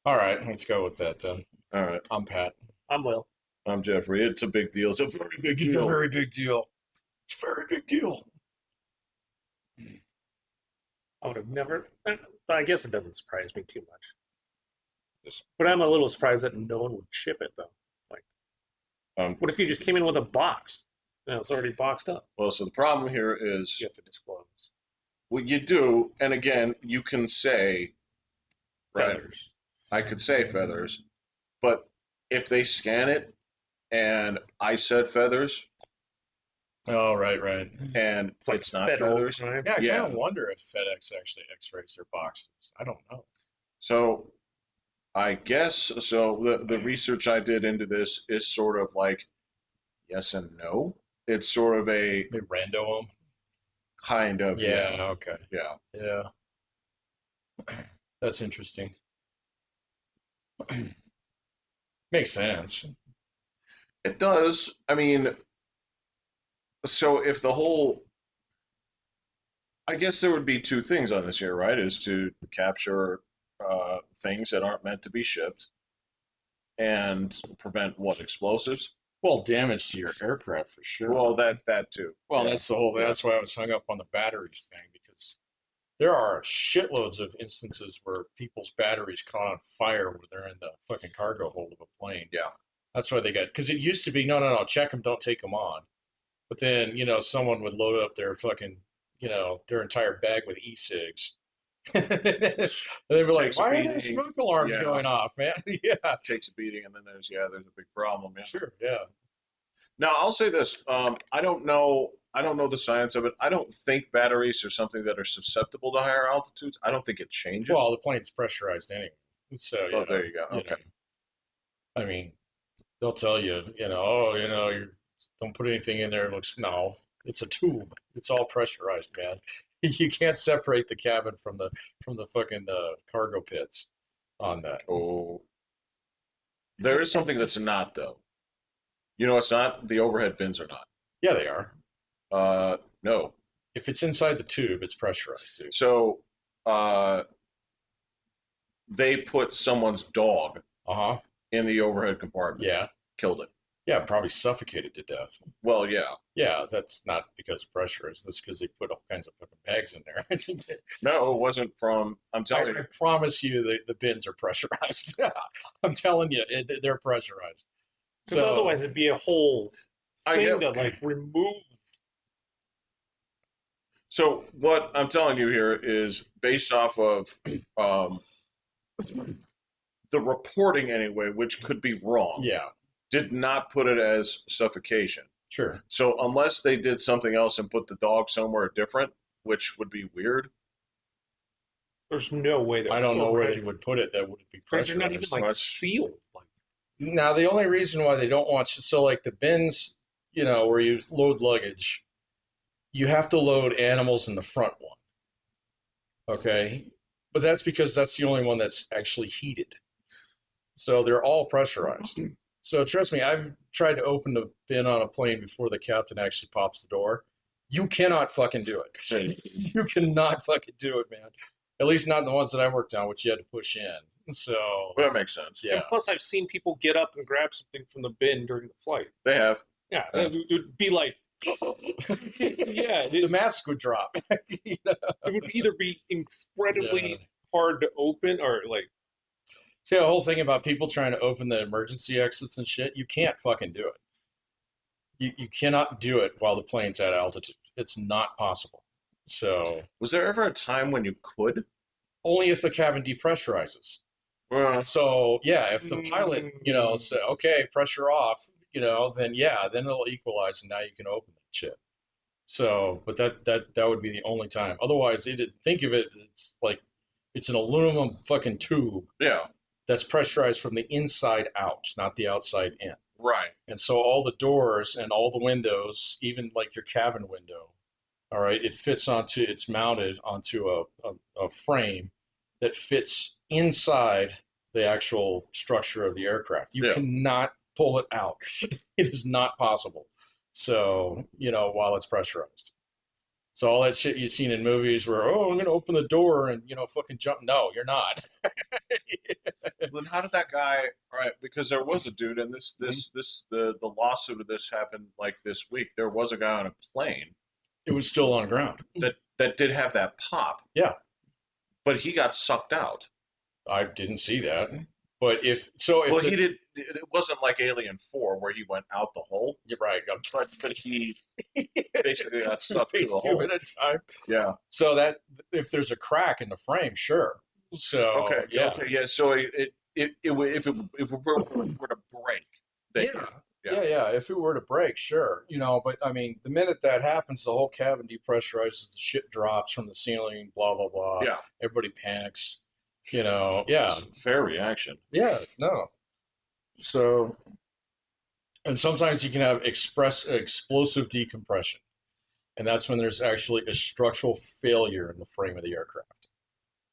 All right, let's go with that then. All right. I'm Pat. I'm Will. I'm Jeffrey. It's a big deal. It's a very big It's a deal. very big deal. It's a very big deal. I would have never. I guess it doesn't surprise me too much. But I'm a little surprised that no one would ship it though. Like, Um, what if you just came in with a box? It's already boxed up. well, so the problem here is You have to disclose what you do, and again, you can say, right, feathers. I could say feathers, but if they scan it and I said feathers Oh, right. and It's like it's not federal feathers, crime. Yeah, I yeah. kind of wonder if FedEx actually X-rays their boxes. I don't know. So I guess so. The research I did into this is sort of like yes and no. It's sort of a They rando them. kind of Yeah. Okay. yeah. Yeah. That's interesting. Makes sense. It does. I mean, so if the whole, I guess there would be two things on this here, right? Is to capture things that aren't meant to be shipped and prevent what explosives. Well, damage to your aircraft for sure. Well, that too. Well, Yeah. that's the whole. Yeah. That's why I was hung up on the batteries thing because there are shitloads of instances where people's batteries caught on fire when they're in the fucking cargo hold of a plane. Yeah. That's why they got because it used to be no, check them, don't take them on. But then someone would load up their fucking their entire bag with e-cigs. They were like, Takes a why are beating. there smoke alarms Yeah. going off, man? Yeah, Takes a beating, and then there's a big problem. Yeah. sure, yeah. Now I'll say this. I don't know. I don't know the science of it. I don't think batteries are something that are susceptible to higher altitudes. I don't think it changes. Well, the plane's pressurized anyway, so oh, there you go. you Okay. know. I mean, they'll tell you, oh, you don't put anything in there. It looks no, it's a tube. It's all pressurized, man. You can't separate the cabin from the fucking cargo pits on that. Oh, there is something that's not though. You know, it's not the overhead bins are not. Yeah, they are. No. If it's inside the tube, it's pressurized too. So, uh, they put someone's dog Uh-huh. in the overhead compartment. Yeah. Killed it. Yeah, probably suffocated to death. Well, yeah. Yeah, that's not because of pressure. It's that's because they put all kinds of fucking bags in there. No, it wasn't from. I'm telling I you. promise you the bins are pressurized. I'm telling you, they're pressurized. Because So otherwise it'd be a whole I thing get. to like remove. So what I'm telling you here is based off of um, the reporting anyway, which could be wrong. yeah, Did not put it as suffocation. sure. So unless they did something else and put the dog somewhere different, which would be weird. There's no way that I don't know where they would put it that would be They're not even pressurized. like Much. sealed. Like Now, the only reason why they don't want so like the bins, where you load luggage, you have to load animals in the front one. Okay. But that's because that's the only one that's actually heated. So they're all pressurized. So trust me, I've tried to open the bin on a plane before the captain actually pops the door. You cannot fucking do it. You cannot fucking do it, man. At least not the ones that I worked on, which you had to push in. So Well, that makes sense. yeah. And plus, I've seen people get up and grab something from the bin during the flight. They have. Yeah, Yeah. it would be like, yeah, The mask would drop. it would either be incredibly Yeah. hard to open or like, See, the whole thing about people trying to open the emergency exits and shit, you can't fucking do it. You cannot do it while the plane's at altitude. It's not possible. So Was there ever a time when you could? only if the cabin depressurizes. So yeah, if the pilot, say, okay, pressure off, then yeah, then it'll equalize and now you can open the shit. So, but that would be the only time. Otherwise, think of it, it's like it's an aluminum fucking tube Yeah. that's pressurized from the inside out, not the outside in. Right. And so all the doors and all the windows, even like your cabin window, all right, it's mounted onto a frame that fits inside the actual structure of the aircraft. You Yeah. cannot pull it out. It is not possible. So, while it's pressurized. So all that shit you've seen in movies where, oh, I'm going to open the door and, fucking jump. No, you're not. The But how did that guy? All right, because there was a dude, and the lawsuit of this happened like this week. There was a guy on a plane It was still on ground. that did have that pop, Yeah, but he got sucked out. I didn't see that. But if so, if Well, the, he did. It wasn't like Alien 4 where he went out the hole, you're right, but he basically got stuck to takes the 2 hole. minutes time. Yeah. So that if there's a crack in the frame, sure. So Okay. yeah, Okay. Yeah. So if it were to break, they yeah, yeah. yeah. If it were to break, sure, But I mean, the minute that happens, the whole cabin depressurizes, the shit drops from the ceiling, blah blah blah. Yeah. Everybody panics. Yeah, Fair reaction. yeah. No. So, and sometimes you can have explosive decompression, and that's when there's actually a structural failure in the frame of the aircraft.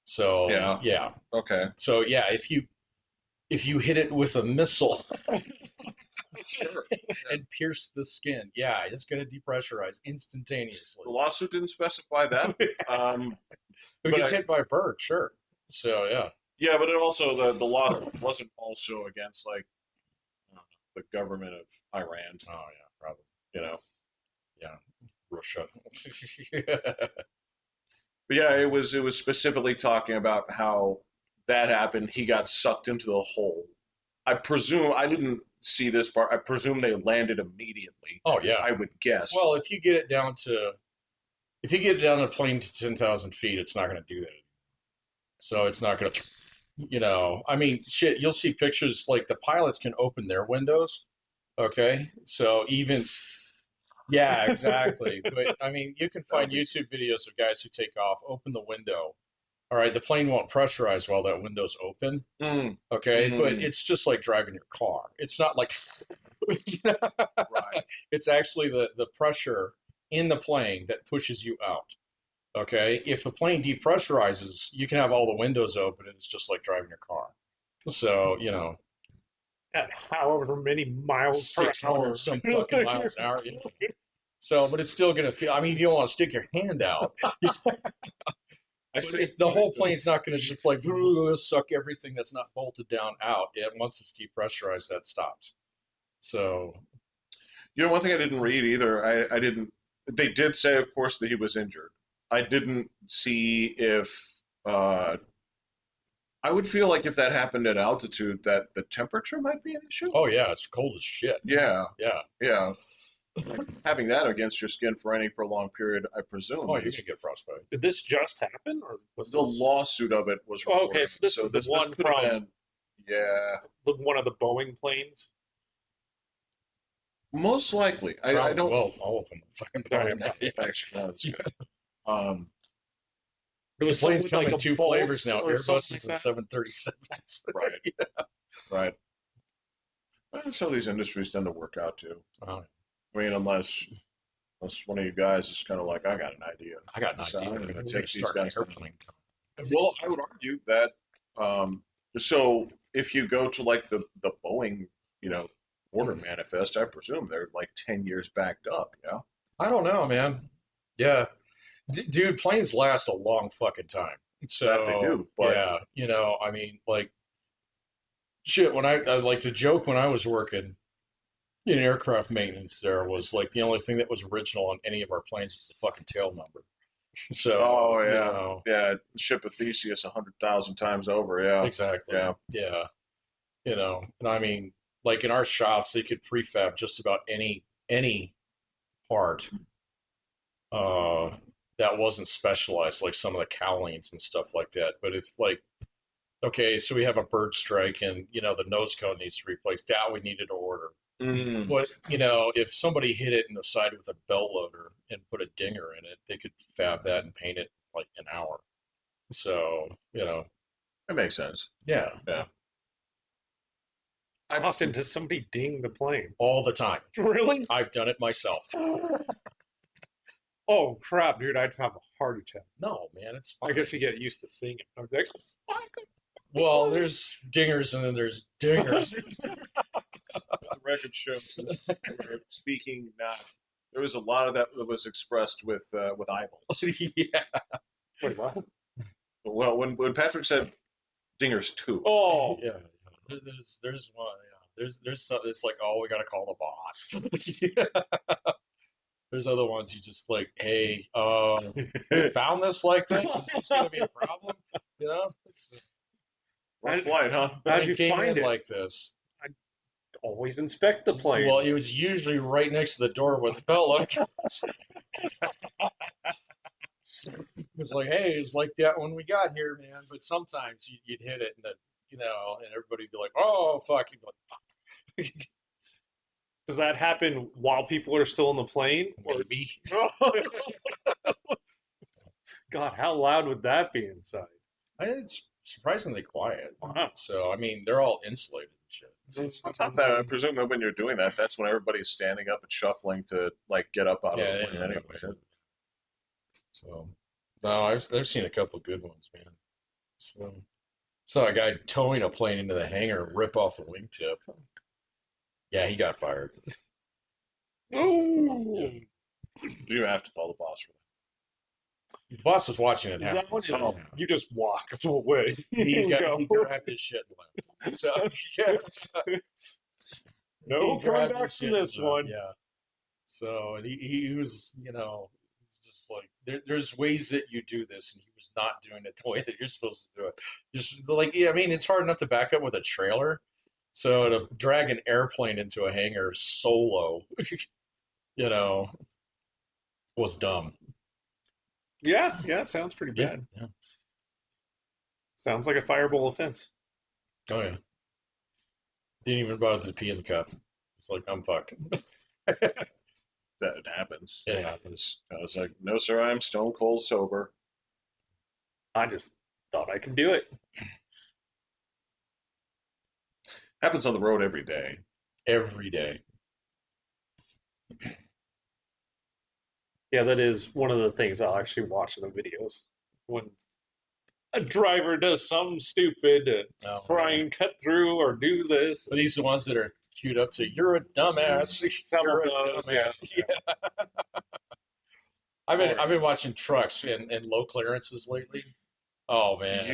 So Yeah. yeah. Okay. So yeah, if you hit it with a missile Sure. and pierce the skin, yeah, it's going to depressurize instantaneously. The lawsuit didn't specify that. Who but gets hit by a bird? Sure. So yeah. Yeah, but it also the lawsuit wasn't also against like I don't know, the government of Iran. Oh yeah, probably. You know. Yeah, Russia. But yeah, it was specifically talking about how that happened. He got sucked into the hole. I presume I didn't see this part. I presume they landed immediately. Oh yeah. I would guess. Well, if you get it down to a plane to 10,000 feet, it's not going to do that. So it's not going to, I mean, shit. You'll see pictures like the pilots can open their windows. Okay, so even yeah, exactly. But I mean, you can find YouTube videos of guys who take off, open the window. All right, the plane won't pressurize while that window's open. Mm, Okay, but it's just like driving your car. It's not like right. it's actually the pressure in the plane that pushes you out. Okay, if the plane depressurizes, you can have all the windows open, and it's just like driving your car. So At however many miles per 600 hour. some fucking miles an hour. So, but it's still going to feel. I mean, you don't want to stick your hand out. The whole plane's not going to just like suck everything that's not bolted down out. Yeah, once it's depressurized, that stops. So, One thing I didn't read either. I didn't. They did say, of course, that he was injured. I didn't see if. I would feel like if that happened at altitude, that the temperature might be an issue. oh yeah, it's cold as shit. Yeah, Yeah. yeah. Having that against your skin for any prolonged period, I presume. Oh, you can get frostbite. Did this just happen, or was The this lawsuit of it was Oh, reported. okay, so this is the one could have from- been, yeah, one of the Boeing planes? most likely. I don't. Well, all of them. Fucking Sorry, Actually, no, that's good. It was planes something come like in a two Bolt flavors now: or something Airbuses like and that. 737s. Right. Right. Well, so these industries tend to work out too. Oh, I mean, unless one of you guys is kind of like, I got an idea. I got an So idea. I'm We're gonna gonna take these start an guys. airplane company. Well, I would argue that. So if you go to like the Boeing, order manifest, I presume they're like 10 years backed up. Yeah. I don't know, man. Yeah, dude, planes last a long fucking time. So That they do, but- yeah, I mean, like, shit. When I like to joke when I was working in aircraft maintenance, there was like the only thing that was original on any of our planes was the fucking tail number. So, Oh yeah, you know, yeah. Ship of Theseus 100,000 times over. Yeah. exactly. Yeah. Yeah. And I mean, like in our shops, they could prefab just about any part that wasn't specialized, like some of the cowlings and stuff like that. But if like, okay, so we have a bird strike and the nose cone needs to be replaced, that we needed to order. Mm. But if somebody hit it in the side with a bell loader and put a dinger in it, they could fab that and paint it like an hour. So That makes sense. yeah, Yeah. How often does somebody ding the plane? all the time. Really? I've done it myself. Oh crap, dude! I'd have a heart attack. No, man, it's fine. I guess you get used to seeing it. I'm like, fuck. Well, there's dingers and then there's dingers. The record shows that we're speaking not. There was a lot of that was expressed with eyeballs. Yeah. Wait, what? Well, when Patrick said dingers too, Oh, Yeah. There's one. There's some. It's like, oh, we gotta call the boss. There's other ones you just like, hey, we found this like this. Is this gonna be a problem? You know, Rough flight, huh? How'd you came find in it? like this. I always inspect the plane. Well, it was usually right next to the door where the bell goes. It was like, hey, it was like that when we got here, man. But sometimes you'd hit it, and and everybody'd be like, oh, fuck. You'd be like, fuck. Does that happen while people are still in the plane? Or Maybe. God, how loud would that be inside? It's surprisingly quiet. Wow. So, I mean, they're all insulated and shit. On top of that, I presume that when you're doing that, that's when everybody's standing up and shuffling to like get up out of the plane anyway. So, no, I've seen a couple good ones, man. So, saw a guy towing a plane into the hangar and rip off the wingtip. Yeah, he got fired. Ooh. You have to call the boss for The boss was watching it happen. That one is, So, you just walk away. he Go. grabbed his shit and left. So, yeah. No He coming grabbed back his from shit and this left, one. yeah. So, and he was, it's just like there's ways that you do this, and he was not doing it the way that you're supposed to do it. Just like, yeah, I mean, it's hard enough to back up with a trailer. So to drag an airplane into a hangar solo, you know, was dumb. Yeah, sounds pretty bad. Yeah. Sounds like a fireable offense. Oh yeah. Didn't even bother to pee in the cup. It's like, I'm fucked. that. It happens. It happens. I was like, no, sir, I'm stone cold sober. I just thought I could do it. Happens on the road every day. Every day. Yeah, that is one of the things I'll actually watch in the videos. When a driver does something stupid to Oh, try yeah. and cut through or do this. But these are the ones that are queued up to, you're a dumbass. Some You're of a those, dumbass. yeah. Yeah. I've been watching trucks and low clearances lately. Oh man.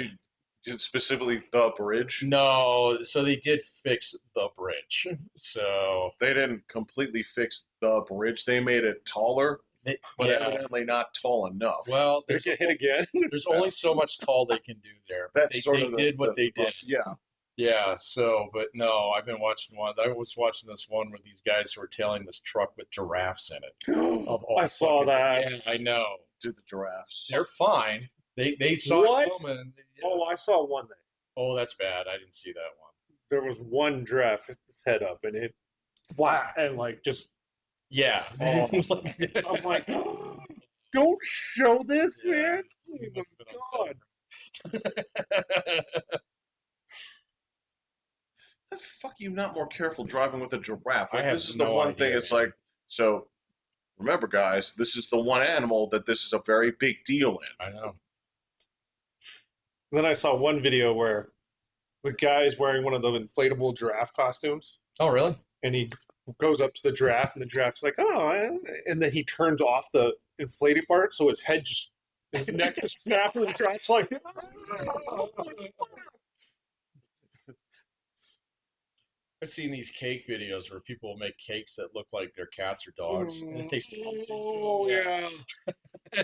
You did specifically the bridge. No, so they did fix the bridge. So They didn't completely fix the bridge. They made it taller, but yeah. evidently not tall enough. Well, There's a hit again. there's only so much tall they can do there. But That's sort they of did what they did. Yeah. Yeah, so, but no, I've been watching one. I was watching this one where these guys were tailing this truck with giraffes in it. Of all I saw that. Yeah, I know. Do the giraffes. They're fine. They saw What? it coming. Oh, I saw one there. Oh, that's bad. I didn't see that one. There was one giraffe with its head up and it wow and like just Yeah. oh, I'm like don't show this, Yeah. man. You Oh must have my been on God. How the fuck are you not more careful driving with a giraffe? I Like, have this is the no one idea, thing. It's man. like, so remember, guys, this is the one animal that this is a very big deal in. I know. Then I saw one video where the guy's wearing one of the inflatable giraffe costumes Oh, really? and he goes up to the giraffe and the giraffe's like, oh, and then he turns off the inflated part so his head just his neck just snaps and the giraffe's like I've seen these cake videos where people make cakes that look like they're cats or dogs, and they slice into oh them. yeah.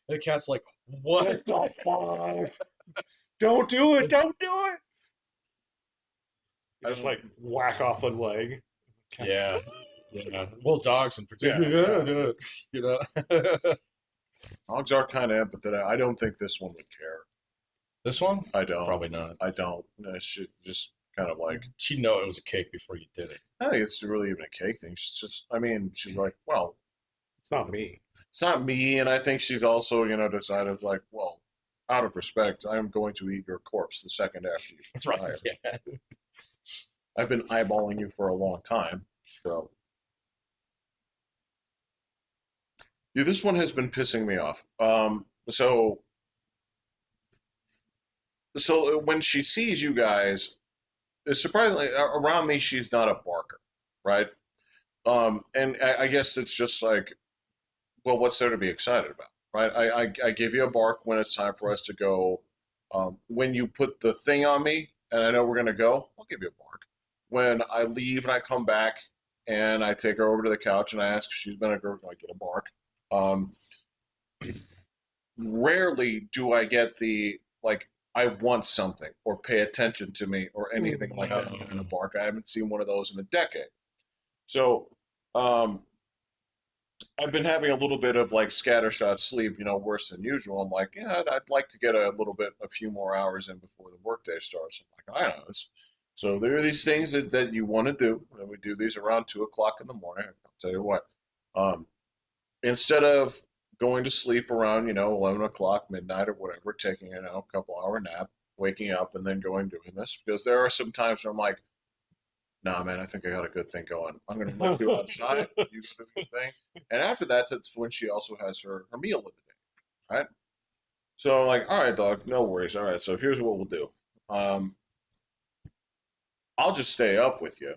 The cat's like, "What?" What the fuck? Don't do it! Don't do it! You just like whack off a leg. Yeah, yeah. Well, dogs in particular, you know. Dogs are kind of empathetic. I don't think this one would care. This one? I don't. Probably not. I don't. I should just kind of like. She'd know it was a cake before you did it. I think it's really even a cake thing. She's just. I mean, she's like, well, It's not me. it's not me, and I think she's also, decided like, well, out of respect, I am going to eat your corpse the second after you retire. Yeah. I've been eyeballing you for a long time, so. Yeah, this one has been pissing me off. So when she sees you guys, surprisingly around me, she's not a barker, right? And I guess it's just like, well, what's there to be excited about, right? I give you a bark when it's time for us to go. When you put the thing on me, and I know we're gonna go, I'll give you a bark. When I leave and I come back and I take her over to the couch and I ask if she's been a girl, I get a bark. Um, Rarely do I get the like I want something or pay attention to me or anything like that in a bark. I haven't seen one of those in a decade. So um, I've been having a little bit of like scattershot sleep, worse than usual. I'm like, yeah, I'd like to get a few more hours in before the workday starts. I'm like, I know this. So there are these things that you want to do, and we do these around 2 o'clock in the morning. I'll tell you what, um, instead of going to sleep around, 11 o'clock, midnight, or whatever, taking a couple hour nap, waking up, and then going doing this, because there are some times where I'm like, nah, man, I think I got a good thing going. I'm going to let you outside. You go do your thing. And after that, that's when she also has her meal of the day, right? So I'm like, all right, dog, no worries. All right, so here's what we'll do. Um, I'll just stay up with you,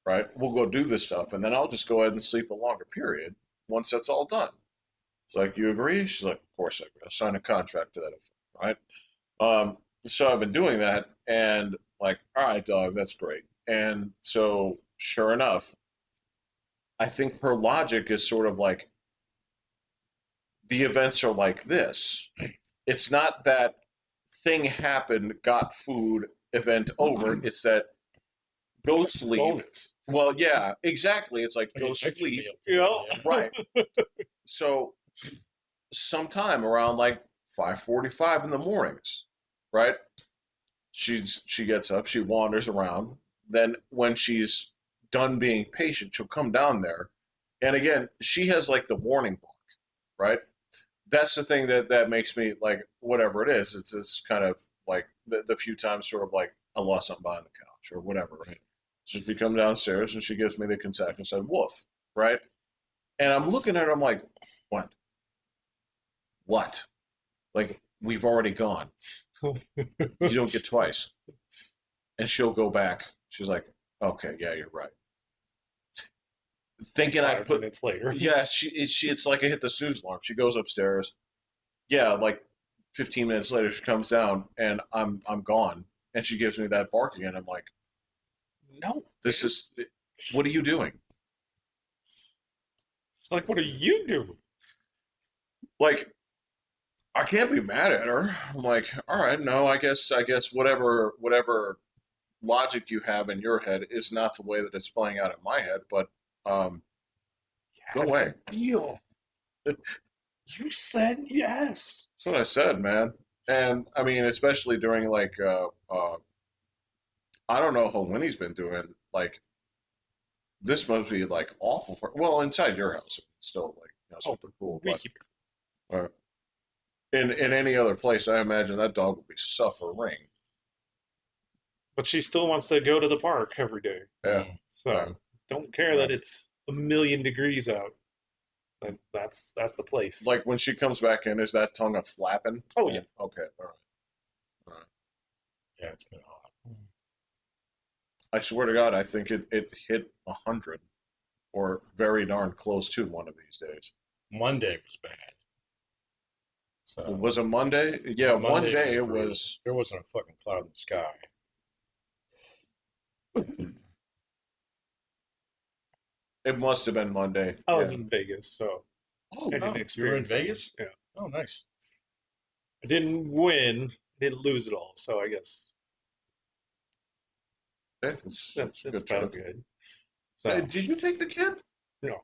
right? We'll go do this stuff, and then I'll just go ahead and sleep a longer period once that's all done. It's like, you agree? She's like, of course I agree. I'll sign a contract to that effect, right? So I've been doing that, and like, all right, dog, that's great. And so, sure enough, I think her logic is sort of like the events are like this. It's not that thing happened, got food, event over. It's that go sleep. Bonus. Well, yeah, exactly. It's like go sleep. Right. So sometime around like 5:45 in the mornings, right? She gets up, she wanders around. Then when she's done being patient, she'll come down there. And again, she has like the warning bark, right? That's the thing that makes me like whatever it is. It's kind of like the few times sort of like I lost something behind the couch or whatever, right? So she comes downstairs and she gives me the concession and said, "Woof," right? And I'm looking at her, I'm like, "What? What? Like we've already gone. You don't get twice." And she'll go back. She's like, "Okay, yeah, you're right." Thinking I 5 put, minutes later. yeah, it's like I hit the snooze alarm. She goes upstairs. Yeah, like 15 minutes later, she comes down and I'm gone, and she gives me that bark again. I'm like, No. this is, what are you doing? It's like, what are you doing? Like, I can't be mad at her. I'm like, all right, no, I guess whatever logic you have in your head is not the way that it's playing out in my head. But um, go away. Deal. You said yes. That's what I said, man. And I mean, especially during like, I don't know how Winnie's been doing. Like, this must be like awful for. Well, inside your house, it's still like super cool. We But keep it. uh, in any other place, I imagine that dog would be suffering. But she still wants to go to the park every day. Yeah, So yeah, don't care yeah. that it's a million degrees out. That's the place. Like when she comes back in, is that tongue a flapping? Oh yeah. Okay, all right, all right. Yeah, it's been hot. I swear to God, I think it hit 100 or very darn close to one of these days. Monday was bad. Was it Monday? Yeah, one Monday day it brutal. was. There wasn't a fucking cloud in the sky. It must have been Monday. I was Yeah. in Vegas, so Oh, I no. didn't You were in experience it. Vegas? Yeah. Oh, nice. I didn't win, didn't lose it all, so I guess That's that's a good about trip. good. Hey, So did you take the kid? no.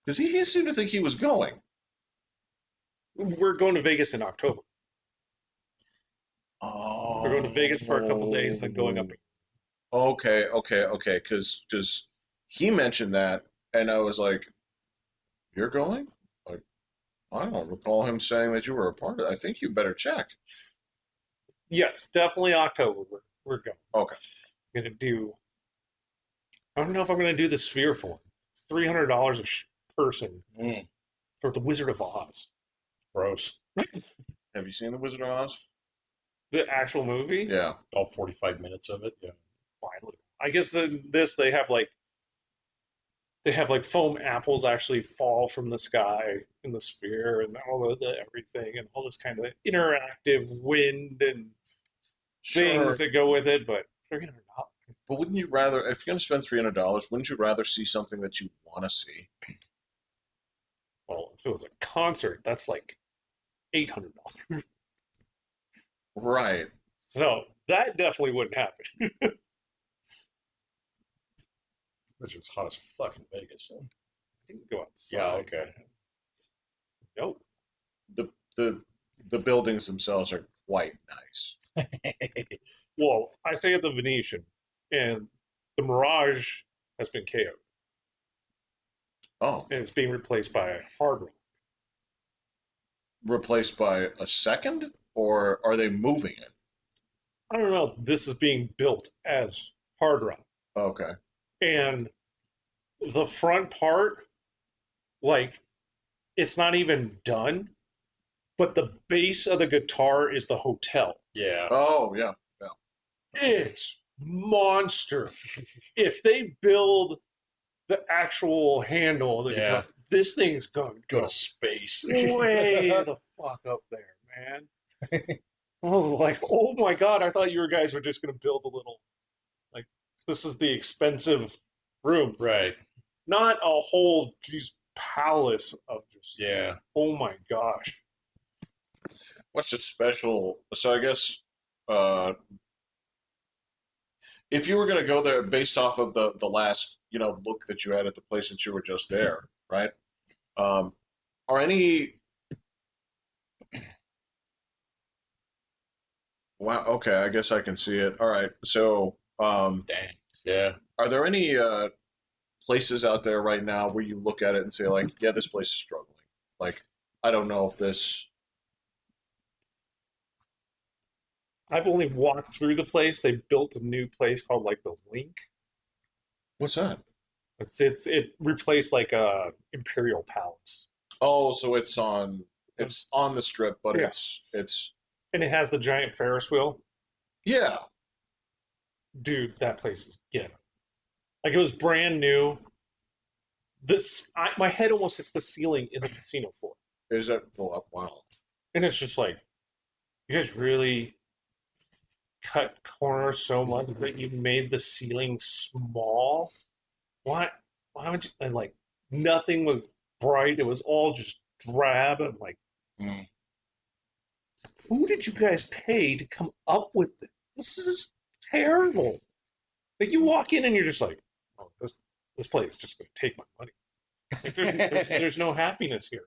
Because he seemed to think he was going. We're going to Vegas in October. We're going to Vegas for a couple days, then going up. Okay. Because he mentioned that, and I was like, "You're going?" Like, I don't recall him saying that you were a part of it. I think you better check. Yes, definitely October. We're going. Okay. I'm gonna do. I don't know if I'm gonna do the Sphere for. It's $300 a person Mm, for the Wizard of Oz. gross. Have you seen The Wizard of Oz? The actual movie. Yeah. All 45 minutes of it. Yeah. Finally. I guess they have like foam apples actually fall from the sky in the sphere and all of the everything and all this kind of interactive wind and Sure. things that go with it, but $300. But wouldn't you rather, if you're going to spend $300, wouldn't you rather see something that you want to see? Well, if it was a concert, that's like $800. Right. So that definitely wouldn't happen. Which was hot as fuck in Vegas. Huh? Didn't go outside. Yeah, okay. Nope. The the the buildings themselves are quite nice. Well, I stay at the Venetian, and the Mirage has been KO'd, Oh, and it's being replaced by a Hard Rock. replaced by a second, or are they moving it? I don't know. This is being built as Hard Rock, Okay. and the front part, like, it's not even done, but the base of the guitar is the hotel. Yeah. Oh, yeah. It's monster. If they build the actual handle of the Yeah. guitar, this thing's gonna Go go to space. way the fuck up there, man. I was like, oh my god, I thought you guys were just gonna build a little, like, this is the expensive room, Right. not a whole palace of just, Yeah. oh my gosh. What's the special? So I guess uh, if you were going to go there based off of the last look that you had at the place since you were just there, right? Um, are any wow? Okay, I guess I can see it. All right. So Dang. Yeah. are there any places out there right now where you look at it and say like, yeah, this place is struggling. Like, I don't know if this. I've only walked through the place. They built a new place called like the Link. What's that? It replaced like a Imperial Palace. Oh, so it's on the strip, but Yeah. it's And it has the giant Ferris wheel. yeah. Dude, that place is ghetto. Like it was brand new. My head almost hits the ceiling in the casino floor. Is that wow? And it's just like, you guys really cut corners so much that you made the ceiling small? Why? Why would you? And like, nothing was bright. It was all just drab. I'm like, Mm. who did you guys pay to come up with this? This is terrible. Like, you walk in and you're just like, oh, this place is just going to take my money. Like, there's no happiness here.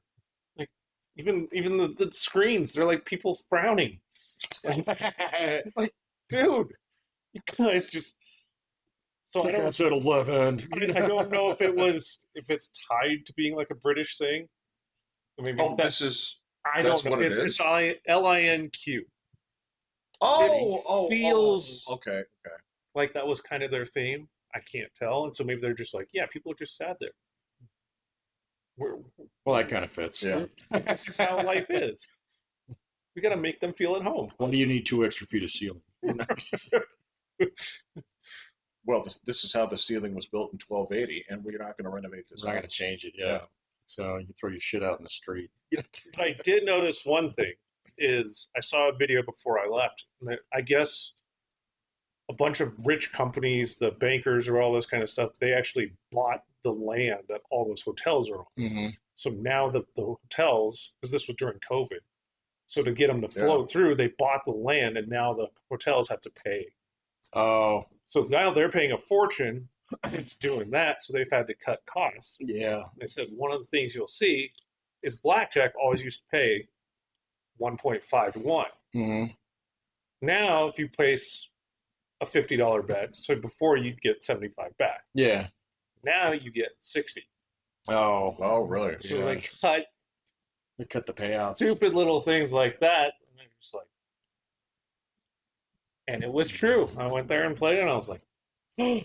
Like, even the screens, they're like people frowning. Like, it's like, dude, you guys just. So I don't. That's at 11. I don't know if it's tied to being like a British thing. Or maybe Oh, that's. I that's don't know. what it It's is? LINQ. Oh, feels- okay, okay. Like that was kind of their theme. I can't tell, and so maybe they're just like, yeah, people are just sad there. We're, Well, that kind of fits. Yeah. this is how life is. We got to make them feel at home. Why do you need 2 extra feet of ceiling? Well, this is how the ceiling was built in 1280, and we're not going to renovate this. It's not going to change it. Yeah. So you throw your shit out in the street. But I did notice one thing is I saw a video before I left. And I guess a bunch of rich companies, the bankers or all this kind of stuff, they actually bought the land that all those hotels are on. Mm-hmm. So now the hotels, because this was during COVID, so to get them to flow through, they bought the land, and now the hotels have to pay. Oh, So now they're paying a fortune into doing that, so they've had to cut costs. yeah. They said one of the things you'll see is blackjack always used to pay 1.5 to 1. Mm-hmm. Now, if you place a $50 bet, so before you'd get 75 back. Yeah. Now you get 60. Oh. Oh, really? So Yeah. they cut They cut the payouts. stupid little things like that, and they're just like, and it was true. I went there and played, and I was like, oh,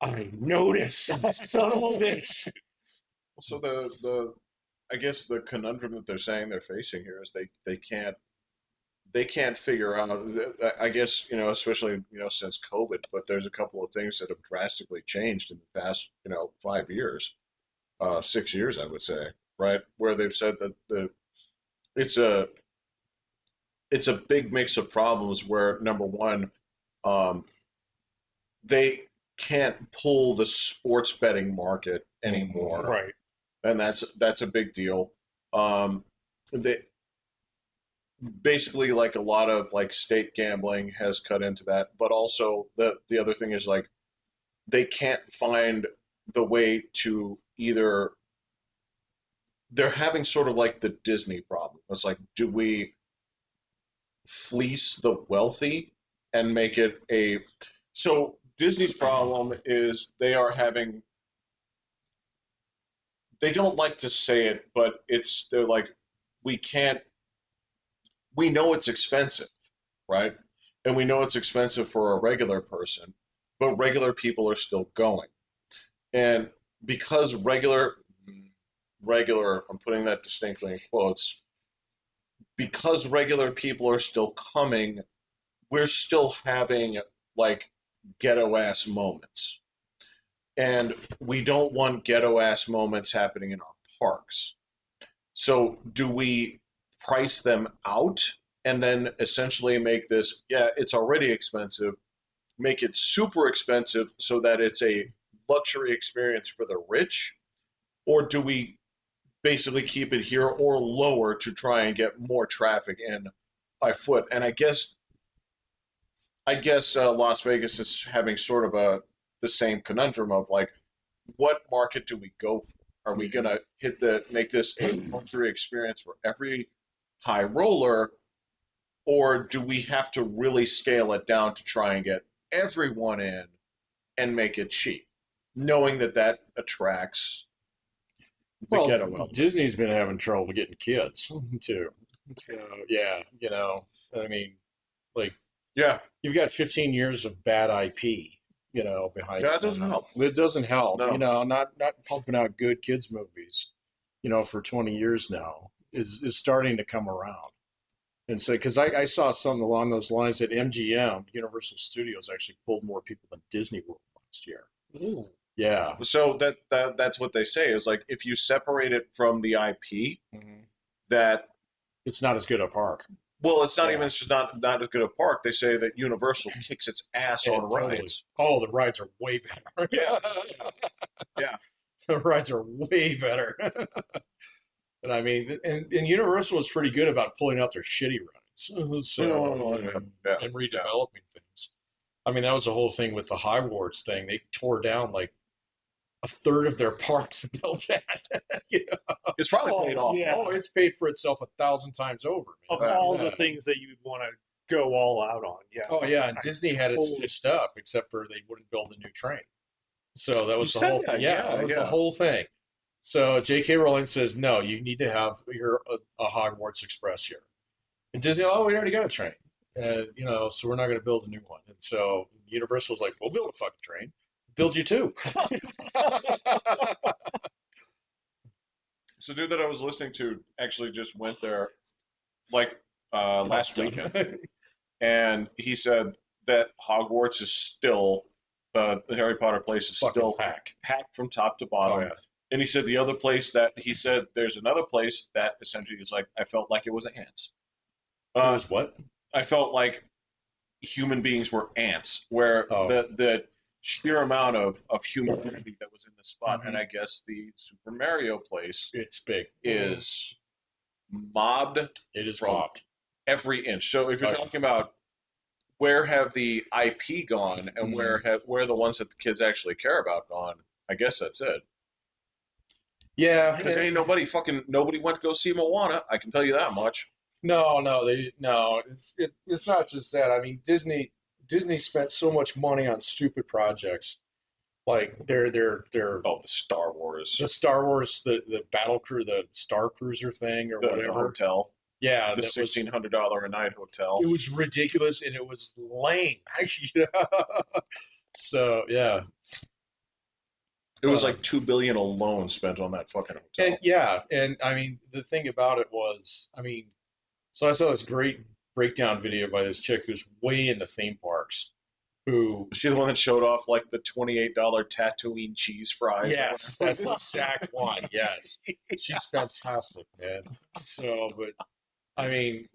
I noticed, son of a bitch. So the I guess the conundrum that they're saying they're facing here is they can't figure out. I guess especially since COVID, but there's a couple of things that have drastically changed in the past 5 years, 6 years I would say, right? Where they've said that it's a it's a big mix of problems. Where number one, um, they can't pull the sports betting market anymore, Right. and that's a big deal. They basically, like, a lot of like state gambling has cut into that, but also the other thing is, like, they can't find the way to either. They're having sort of like the Disney problem. It's like, do we fleece the wealthy and make it a. So Disney's problem is they don't like to say it, but they're like, we can't, we know it's expensive, right? And we know it's expensive for a regular person, but regular people are still going. And because regular, I'm putting that distinctly in quotes, because regular people are still coming, we're still having like ghetto ass moments. And we don't want ghetto ass moments happening in our parks. So do we price them out and then essentially make this, yeah, it's already expensive, make it super expensive so that it's a luxury experience for the rich? Or do we basically keep it here or lower to try and get more traffic in by foot? And I guess Las Vegas is having sort of the same conundrum of like, what market do we go for? Are we gonna make this a luxury experience for every high roller, or do we have to really scale it down to try and get everyone in and make it cheap, knowing that that attracts the Well, ghetto element? Disney's been having trouble getting kids too. So yeah, I mean, like Yeah, you've got 15 years of bad IP, behind yeah, you it doesn't now. help. It doesn't help, No, not pumping out good kids movies, for 20 years now is starting to come around. And so, because I saw something along those lines that MGM, Universal Studios, actually pulled more people than Disney World last year. Ooh. Yeah. so that's what they say is like, if you separate it from the IP, Mhm. that It's not as good a park. well, it's not even, Yeah. it's just not as good a park. They say that Universal kicks its ass Yeah, on totally. rides. Oh, the rides are way better. Yeah, yeah, yeah. The rides are way better. And I mean, and Universal is pretty good about pulling out their shitty rides, so Yeah, yeah, and yeah. redeveloping things. I mean, that was the whole thing with the Hogwarts thing. They tore down like a third of their parks to build that. It's probably Oh, paid off. yeah. Oh, it's paid for itself 1,000 times over, Of man. Yeah. all the Yeah. things that you'd want to go all out on, yeah. Oh yeah, and I Disney had it totally. stitched up, except for they wouldn't build a new train. So that You was the said whole thing. that, Yeah, yeah, that was the yeah. whole thing. So J.K. Rowling says, no, you need to have a Hogwarts Express here. And Disney, oh, we already got a train. So we're not going to build a new one. And so Universal's like, we'll build a fucking train. Build you two. So, dude that I was listening to actually just went there like last weekend, and he said that Hogwarts is still the Harry Potter place is Fucking still packed. packed from top to Oh bottom. yeah. And he said the other place that he said there's another place that essentially is like, I felt like it was ants. It Uh, was what? I felt like human beings were ants, where Oh. the sheer amount of humanity that was in the spot, and Mhm. I guess the Super Mario place It's big. is mobbed It is from mobbed. every inch. So if you're Oh, talking about where have the IP gone and where the ones that the kids actually care about gone, I guess that's it. yeah. Because ain't nobody went to go see Moana. I can tell you that much. No. It's not just that. I mean, Disney spent so much money on stupid projects like their Oh, the Star Wars, the Star Wars, the battle crew, the Star Cruiser thing or the whatever. hotel, Yeah, the that was $1,600 a night hotel. it was ridiculous and it was lame. So yeah, It was uh, like $2 billion alone spent on that fucking hotel. and I mean the thing about it was, I mean, so I saw this great breakdown video by this chick who's way into theme parks. Who? Was she the one that showed off like the $28 Tatooine cheese fries? Yes, that's the exact one. Yes, she's fantastic, man. So, but I mean,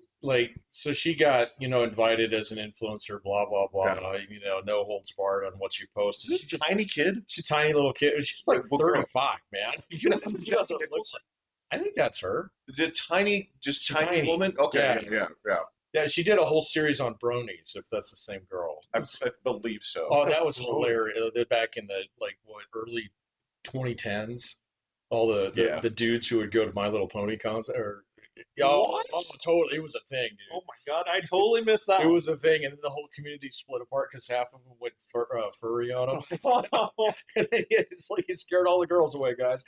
so she got, invited as an influencer, blah, blah, blah, Yeah. no holds barred on what she posted. Is this a tiny kid? She's a tiny little kid. She's like What girl? 35, man. That's what it looks like. I think that's her. The tiny, just She's tiny, tiny. woman? Okay, Yeah. yeah. Yeah, she did a whole series on bronies, if that's the same girl. I believe so. Oh, that was hilarious. Back in the early 2010s, all Yeah. the dudes who would go to My Little Pony concert, What? totally, it was a thing, dude. Oh my god, I totally missed that. It was a thing, and then the whole community split apart because half of them went furry on him. And then it's like he scared all the girls away, guys.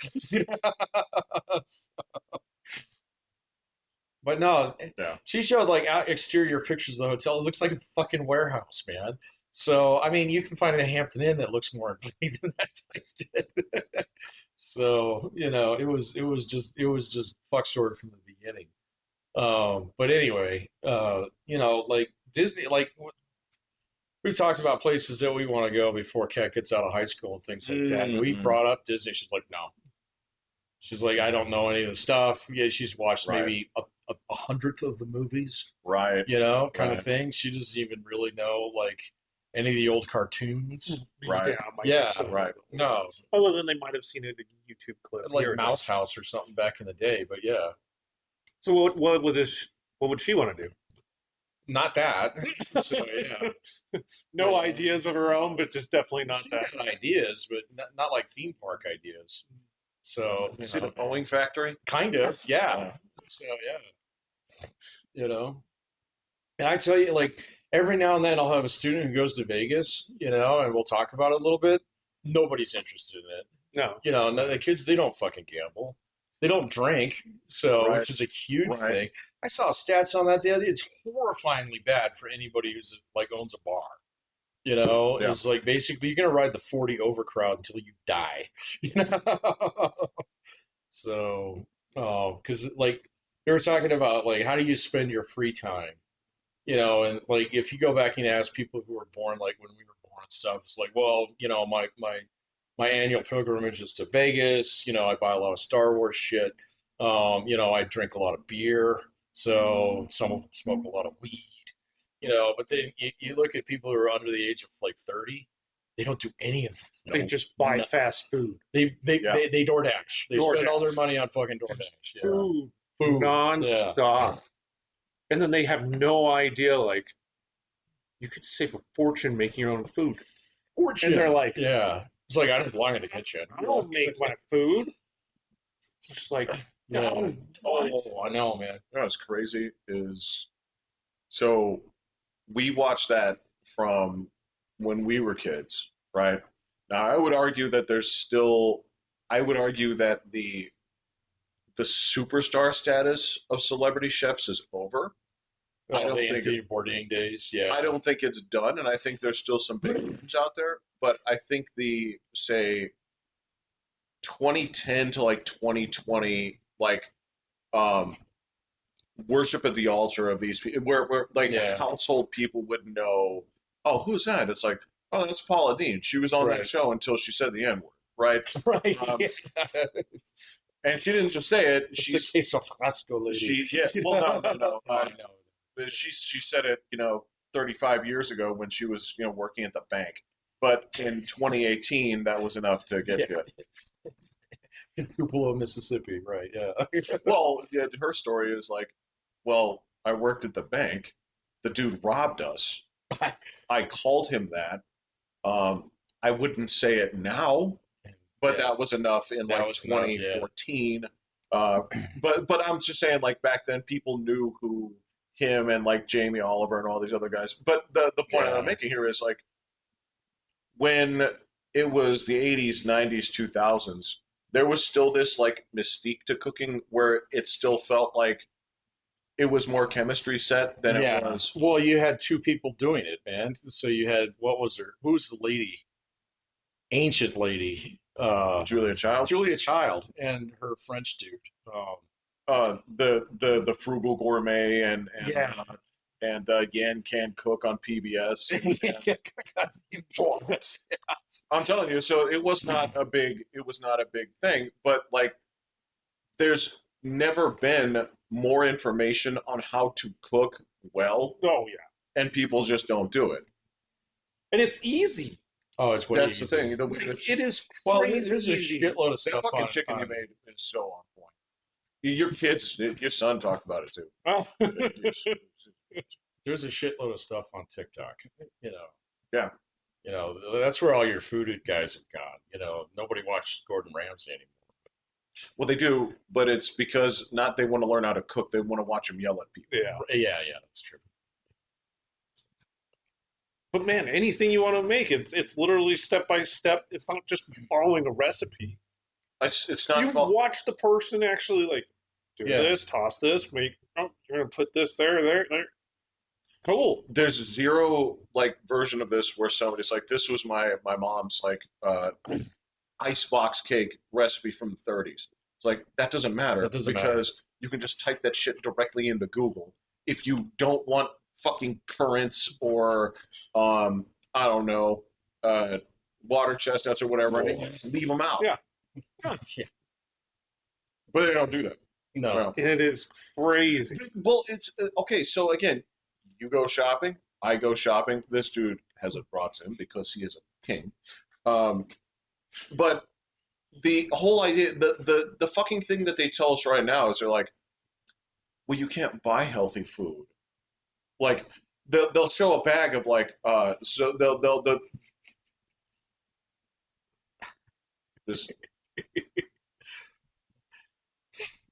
But no, Yeah. she showed like exterior pictures of the hotel. It looks like a fucking warehouse, man. So I mean, you can find a Hampton Inn that looks more inviting than that place did. So it was just fuck story from the beginning. But anyway, like Disney, like we've talked about places that we want to go before Kat gets out of high school and things like that. And we brought up Disney. She's like, no. She's like, I don't know any of the stuff. Yeah, she's watched Right. maybe a hundredth of the movies, Right. kind of Right. thing. She doesn't even really know like any of the old cartoons. Right. Yeah, Yeah, right. No, Other than they might have seen it in a YouTube clip. like here or Mouse House or something back in the day. But yeah, there. So what would she want to do? not that. So yeah, No Yeah. ideas of her own, but just definitely not she's that. got ideas, but not like theme park ideas. So Is it a Boeing factory? kind of, yeah. So yeah, And I tell you, like every now and then, I'll have a student who goes to Vegas, and we'll talk about it a little bit. Nobody's interested in it. No. No, the kids, they don't fucking gamble. They don't drink, so Right. which is a huge Right. thing. I saw stats on that the other day. It's horrifyingly bad for anybody who's like owns a bar. Yeah. It's like basically you're gonna ride the 40 overcrowd until you die. So, because like they were talking about like how do you spend your free time? And like if you go back and ask people who were born like when we were born and stuff, it's like, well, my annual pilgrimage is to Vegas. I buy a lot of Star Wars shit. I drink a lot of beer. So some of them smoke a lot of weed. But then you look at people who are under the age of like 30, they don't do any of this. They just buy fast food. Yeah. They DoorDash. They spend all their DoorDash. money on fucking DoorDash. Yeah. Food. Food. Non-stop. And then they have no idea, like, you could save a fortune making your own food. Fortune. And they're like, yeah. It's like, I don't belong in the kitchen. I don't make my food. It's just like, Yeah. no. Oh, I know, man. You know what's crazy is, so we watched that from when we were kids, right? Now, I would argue that the superstar status of celebrity chefs is over. I don't the think Anthony Bourdain days. Yeah. I don't think it's done, and I think there's still some big names out there. But I think the, say, 2010 to like 2020, like worship at the altar of these people, where like Yeah. household people would know, oh, who's that? It's like, oh, that's Paula Deen. She was on that Right. show until she said the N word, right? Right. Um, Yeah. And she didn't just say it. It's the case of Flasco lady. Well, no. I know. She said it, 35 years ago when she was, working at the bank. But in 2018, that was enough to get Yeah. good. In Tupelo, Mississippi. Right. Yeah. Well, yeah, her story is like, well, I worked at the bank. The dude robbed us. I called him that. I wouldn't say it now, but Yeah. that was enough in That like was enough, yeah. 2014. But I'm just saying, like back then, people knew who him and like Jamie Oliver and all these other guys. But the point Yeah. I'm making here is like when it was the 80s, 90s, 2000s, there was still this like mystique to cooking where it still felt like it was more chemistry set than it was. Well, you had two people doing it, man. So you had what was her? Who's the lady? Ancient lady. Julia Child. Julia Child and her French dude. The frugal gourmet and Yeah. Yan Can Cook on PBS. And- I'm telling you, so it was not a big thing, but like there's never been more information on how to cook well, Oh yeah, and people just don't do it. and it's easy. Oh, it's way That's the easier. thing. Like, it is Well, crazy there's a easy. shitload of That stuff fucking on. chicken you made is so on point. Your kids, your son talked about it too. Oh. There's a shitload of stuff on TikTok. You know, Yeah. you know that's where all your food guys have gone. You know, nobody watches Gordon Ramsay anymore. Well, they do, but it's because not they want to learn how to cook. They want to watch them yell at people. Yeah. Yeah, that's true. But man, anything you want to make, it's literally step by step. It's not just following a recipe. It's not You fault. watch the person actually like do Yeah. this, toss this, make. Oh, you're gonna put this there. Cool. There's zero like version of this where somebody's like, "This was my mom's like icebox cake recipe from the 30s." It's like that doesn't matter That doesn't because you can just type that shit directly into Google. If you don't want fucking currants or I don't know, water chestnuts or whatever, and you just leave them out. Yeah. Yeah. But they don't do that. No. Well, It is crazy. well, it's okay. So again, you go shopping, I go shopping. This dude has it brought to him because he is a king. But the whole idea, the fucking thing that they tell us right now is they're like, well, you can't buy healthy food. Like they'll show a bag of like so they'll this.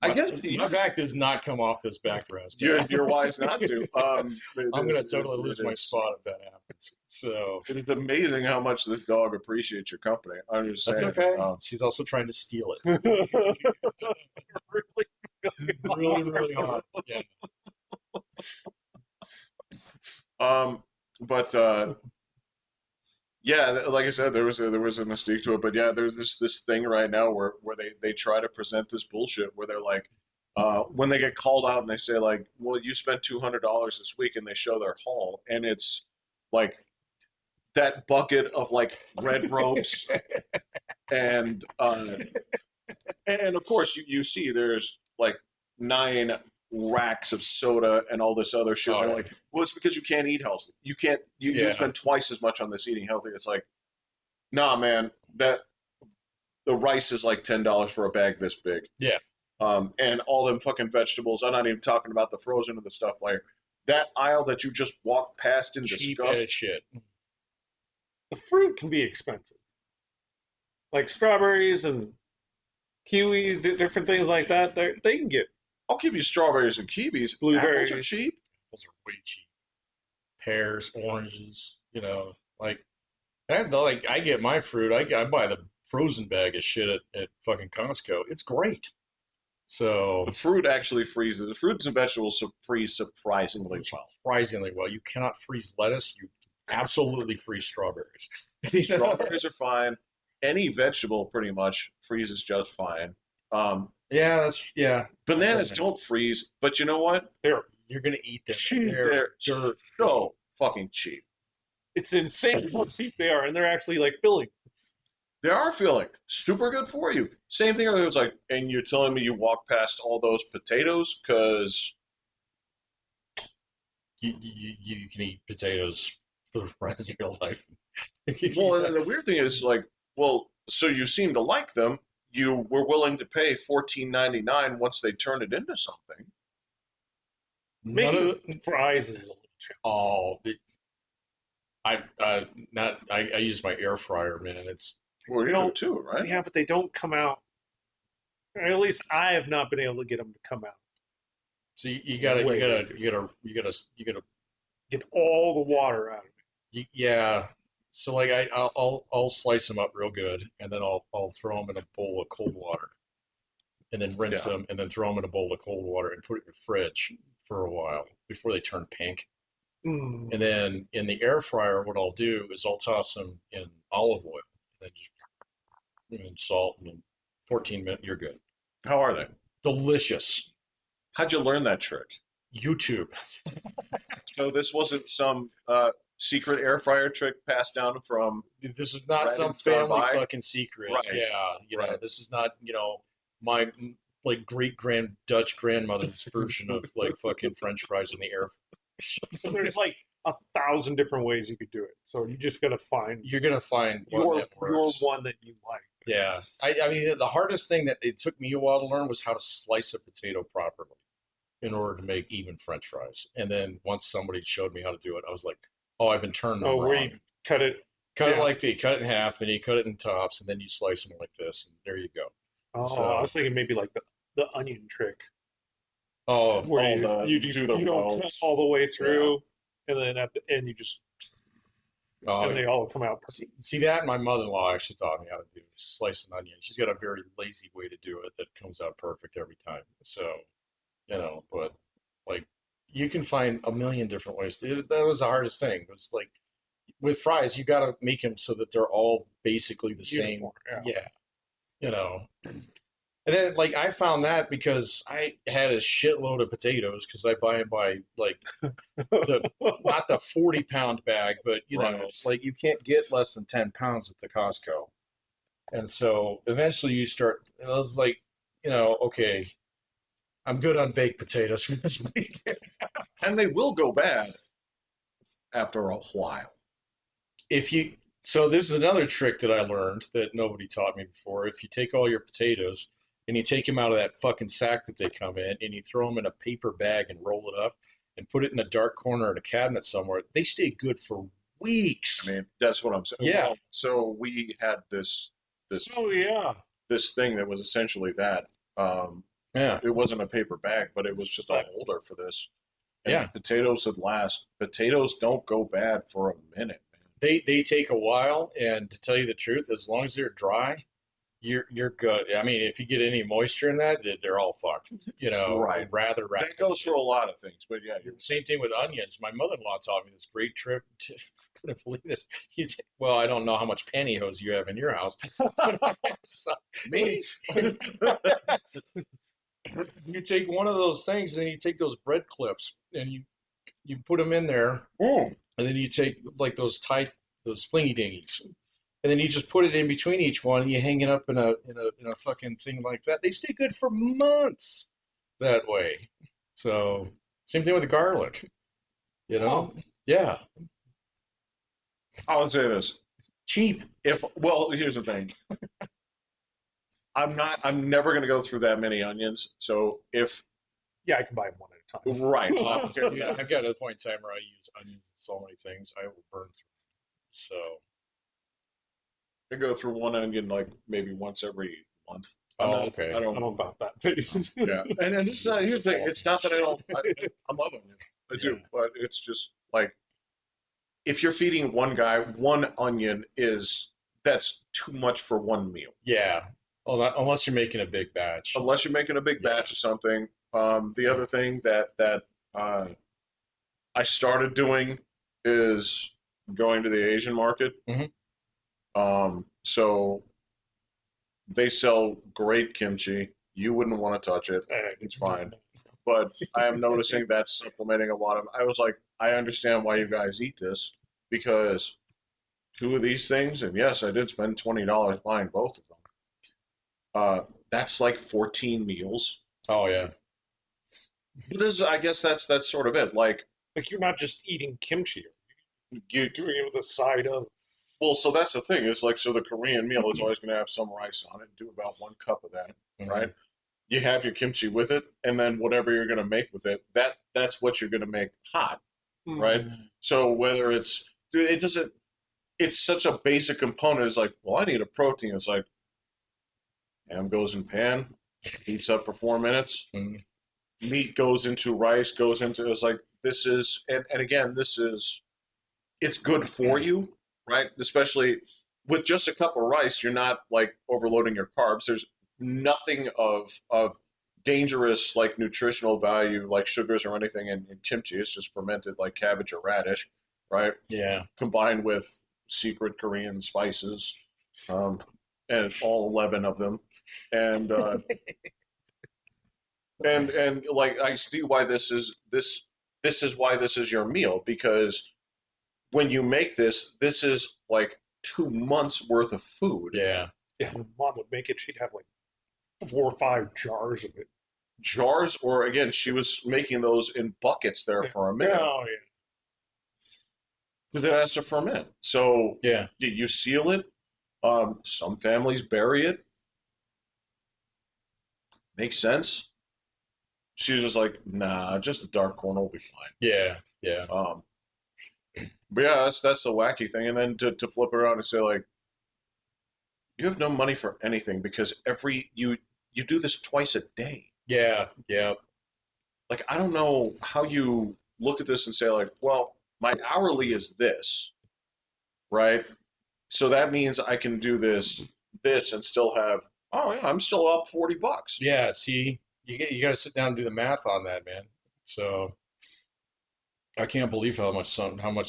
I guess my back does not come off this backrest. you're wise not to. I'm going to totally lose my spot if that happens. So it's amazing how much this dog appreciates your company. I'm just saying. okay. She's also trying to steal it. really hard. Yeah. But yeah, like I said, there was a mystique to it. But yeah, there's this thing right now where they try to present this bullshit where they're like, when they get called out and they say like, well, you spent $200 this week, and they show their haul, and it's like that bucket of like red ropes, and of course you see there's like 9 racks of soda and all this other shit. Oh, They're yeah. like, well, it's because you can't eat healthy. You can't. You Yeah. spend twice as much on this eating healthy. It's like, nah, man. That the rice is like $10 for a bag this big. Yeah. And all them fucking vegetables. I'm not even talking about the frozen and the stuff like that aisle that you just walk past in Cheap disgust. ass shit. The fruit can be expensive, like strawberries and kiwis, different things like that. They can get I'll give you strawberries and kiwis. Blueberries. Apples are cheap. Those are way cheap. Pears, oranges, you know, like I get my fruit. I buy the frozen bag of shit at fucking Costco. It's great. So The fruit actually freezes. The fruits and vegetables freeze surprisingly well. surprisingly well. You cannot freeze lettuce. You absolutely freeze strawberries. Strawberries are fine. Any vegetable pretty much freezes just fine. Yeah. Bananas don't freeze, but you know what? You're gonna eat them. Cheap. They're so fucking cheap. It's insane how cheap they are, and they're actually like filling. They are filling. Super good for you. Same thing. It was like, and you're telling me you walk past all those potatoes because you can eat potatoes for the rest of your life. well, and the weird thing is like, well, so you seem to like them. You were willing to pay $14.99 once they turned it into something. None of Making fries is a little challenging. I use my air fryer, man. It's Well, you know, know too, right? Yeah, but they don't come out. Or at least I have not been able to get them to come out. so you gotta Get all the water out of it. yeah. So like I'll slice them up real good, and then I'll throw them in a bowl of cold water, and then rinse Yeah. them, and then throw them in a bowl of cold water and put it in the fridge for a while before they turn pink. Mm. And then in the air fryer, what I'll do is I'll toss them in olive oil, and then just and salt, and then 14 minutes, you're good. How are they? Delicious. How'd you learn that trick? YouTube. So this wasn't some secret air fryer trick passed down from. This is not some Reddit's family gone by. fucking secret. Right. Yeah, you know, Right. this is not, my like great Dutch grandmother's version of like fucking French fries in the air. So there's like 1,000 different ways you could do it. So you just gotta find You're gonna find one your that works. one that you like. Yeah, I mean the hardest thing that it took me a while to learn was how to slice a potato properly in order to make even French fries. And then once somebody showed me how to do it, I was like, oh, I've been turning them Oh, where wrong. you cut it. Cut it Yeah. like the cut it in half, and you cut it in tops, and then you slice them like this, and there you go. Oh, I So, was thinking maybe like the onion trick, oh, where you do the you don't cut rows. all the way through, and then at the end you just and oh, they all come out. see that my mother-in-law actually taught me how to do slice an onion. She's got a very lazy way to do it that comes out perfect every time. So, but like you can find a million different ways. That was the hardest thing. It was like with fries, you got to make them so that they're all basically the same. Uniform, yeah. Yeah, you know. And then, like, I found that because I had a shitload of potatoes because I buy them by like the not the 40-pound bag, but Right. like you can't get less than 10 pounds at the Costco. And so eventually you start. And I was like, okay, I'm good on baked potatoes for this week. And they will go bad after a while. if you so this is another trick that I learned that nobody taught me before. If you take all your potatoes and you take them out of that fucking sack that they come in and you throw them in a paper bag and roll it up and put it in a dark corner of a cabinet somewhere, they stay good for weeks. I mean, that's what I'm saying. Yeah. Well, so we had this Oh yeah. this thing that was essentially that. Yeah. It wasn't a paper bag, but it was just a holder for this. And Yeah. potatoes would last. Potatoes don't go bad for a minute, man. They take a while, and to tell you the truth, as long as they're dry, you're good. I mean, if you get any moisture in that, they're all fucked. Right. Rather rapidly. That goes for a lot of things, but yeah, Same thing with onions. My mother-in-law taught me this great trick. I couldn't believe this. Well, I don't know how much pantyhose you have in your house. So, me. you take one of those things, and then you take those bread clips, and you put them in there, Mm. and then you take like those flingy dingies, and then you just put it in between each one, and you hang it up in a fucking thing like that. They stay good for months that way. So same thing with the garlic. Yeah, I would say this. cheap. Here's the thing. I'm never going to go through that many onions. So if Yeah, I can buy them one at a time. right, Yeah, I've got to the point in time where I use onions in so many things, I will burn through. So, I go through one onion like maybe once every month. okay. I I don't don't. know about that. Yeah, and this here's the thing. It's not that I don't. I love onions. I do, Yeah. but it's just like if you're feeding one guy one onion that's too much for one meal. Yeah. Well, unless you're making a big batch. Unless you're making a big batch of something. The other thing that I started doing is going to the Asian market. Mhm. So they sell great kimchi. You wouldn't want to touch it. It's fine. But I am noticing that's supplementing a lot of. I was like, I understand why you guys eat this because two of these things, and yes, I did spend $20 buying both of them. That's like 14 meals. Oh yeah. I guess that's sort of it. Like Like you're not just eating kimchi. you, You're doing it with a side of. well, so that's the thing. It's like so the Korean meal is always going to have some rice on it. Do about 1 cup of that, right? You have your kimchi with it, and then whatever you're going to make with it, that's what you're going to make hot, right? So whether it's dude, it doesn't. It's such a basic component. It's like, well, I need a protein. It's like ham goes in pan, heats up for 4 minutes. Mhm. Meat goes into rice, goes into. It's like this is, and again, this is. It's good for you, right? Especially with just a cup of rice, you're not like overloading your carbs. There's nothing of dangerous like nutritional value like sugars or anything in kimchi. It's just fermented like cabbage or radish, right? Yeah. Combined with secret Korean spices, and all 11 of them, and and like I see why this is why this is your meal because when you make this is like 2 months worth of food. Yeah. Yeah, when mom would make it, she'd have like 4 or 5 jars of it. Jars, or again, she was making those in buckets there for a minute. Oh yeah. Because it has to ferment. So Yeah. you seal it. Some families bury it. Makes sense. She's just like, nah, just a dark corn will be fine. Yeah. Yeah. But yeah, that's the wacky thing. And then to flip it around and say like, you have no money for anything because you do this twice a day. Yeah. Yeah. Like I don't know how you look at this and say like, well, my hourly is this, right? So that means I can do this and still have, oh yeah, I'm still up $40. Yeah. See, you got to sit down and do the math on that, man. So I can't believe how much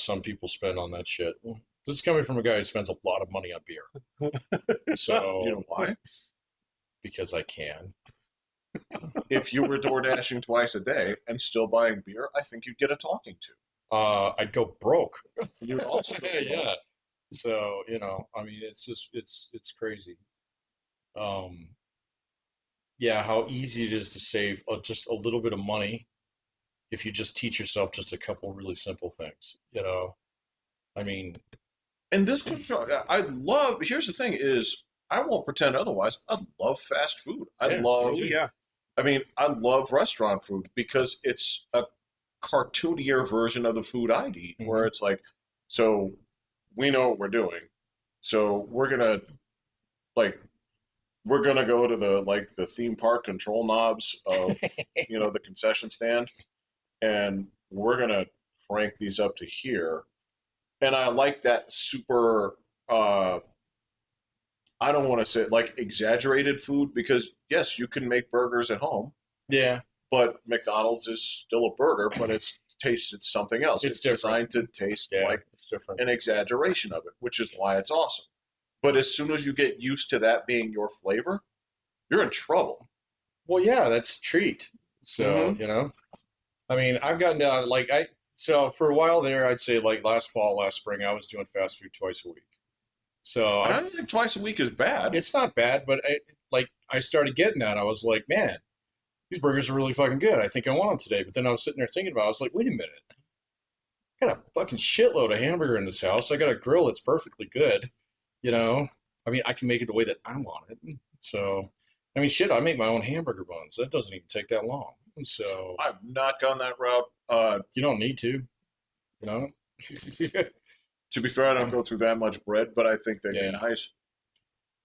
some people spend on that shit. This is coming from a guy who spends a lot of money on beer. You know So why? because I can. If you were door dashing twice a day and still buying beer, I think you'd get a talking to. I'd go broke. You'd also go Yeah. So, I mean, it's just it's crazy. Um, yeah, how easy it is to save just a little bit of money if you just teach yourself just a couple really simple things. I mean, And this one, I love. Here's the thing: is I won't pretend otherwise. I love fast food. I yeah, love. Oh yeah. I mean, I love restaurant food because it's a cartoonier version of the food I'd eat, where hmm it's like, so we know what we're doing, so like we're gonna go to the theme park control knobs of the concession stand, and we're gonna crank these up to here. And I like that super. I don't want to say like exaggerated food because yes, you can make burgers at home, Yeah, but McDonald's is still a burger, but it's tasted something else. it's It's different. designed to taste Yeah, like it's different. an exaggeration of it, which is why it's awesome. But as soon as you get used to that being your flavor, you're in trouble. Well, yeah, that's a treat. So, Mm-hmm. I mean, I've gotten down so for a while there, I'd say like last fall, last spring, I was doing fast food twice a week. So And I I've don't think twice a week is bad. It's not bad, but I started getting that. I was like, man, these burgers are really fucking good. I think I want them today. But then I was sitting there thinking about it. I was like, wait a minute. I got a fucking shitload of hamburger in this house. I got a grill that's perfectly good. You know, I mean, I can make it the way that I want it. So, I mean, shit, I make my own hamburger buns. That doesn't even take that long. So, I've not gone that route. you don't need to, you know? To be fair, I don't go through that much bread, but I think they'd be Yeah. nice.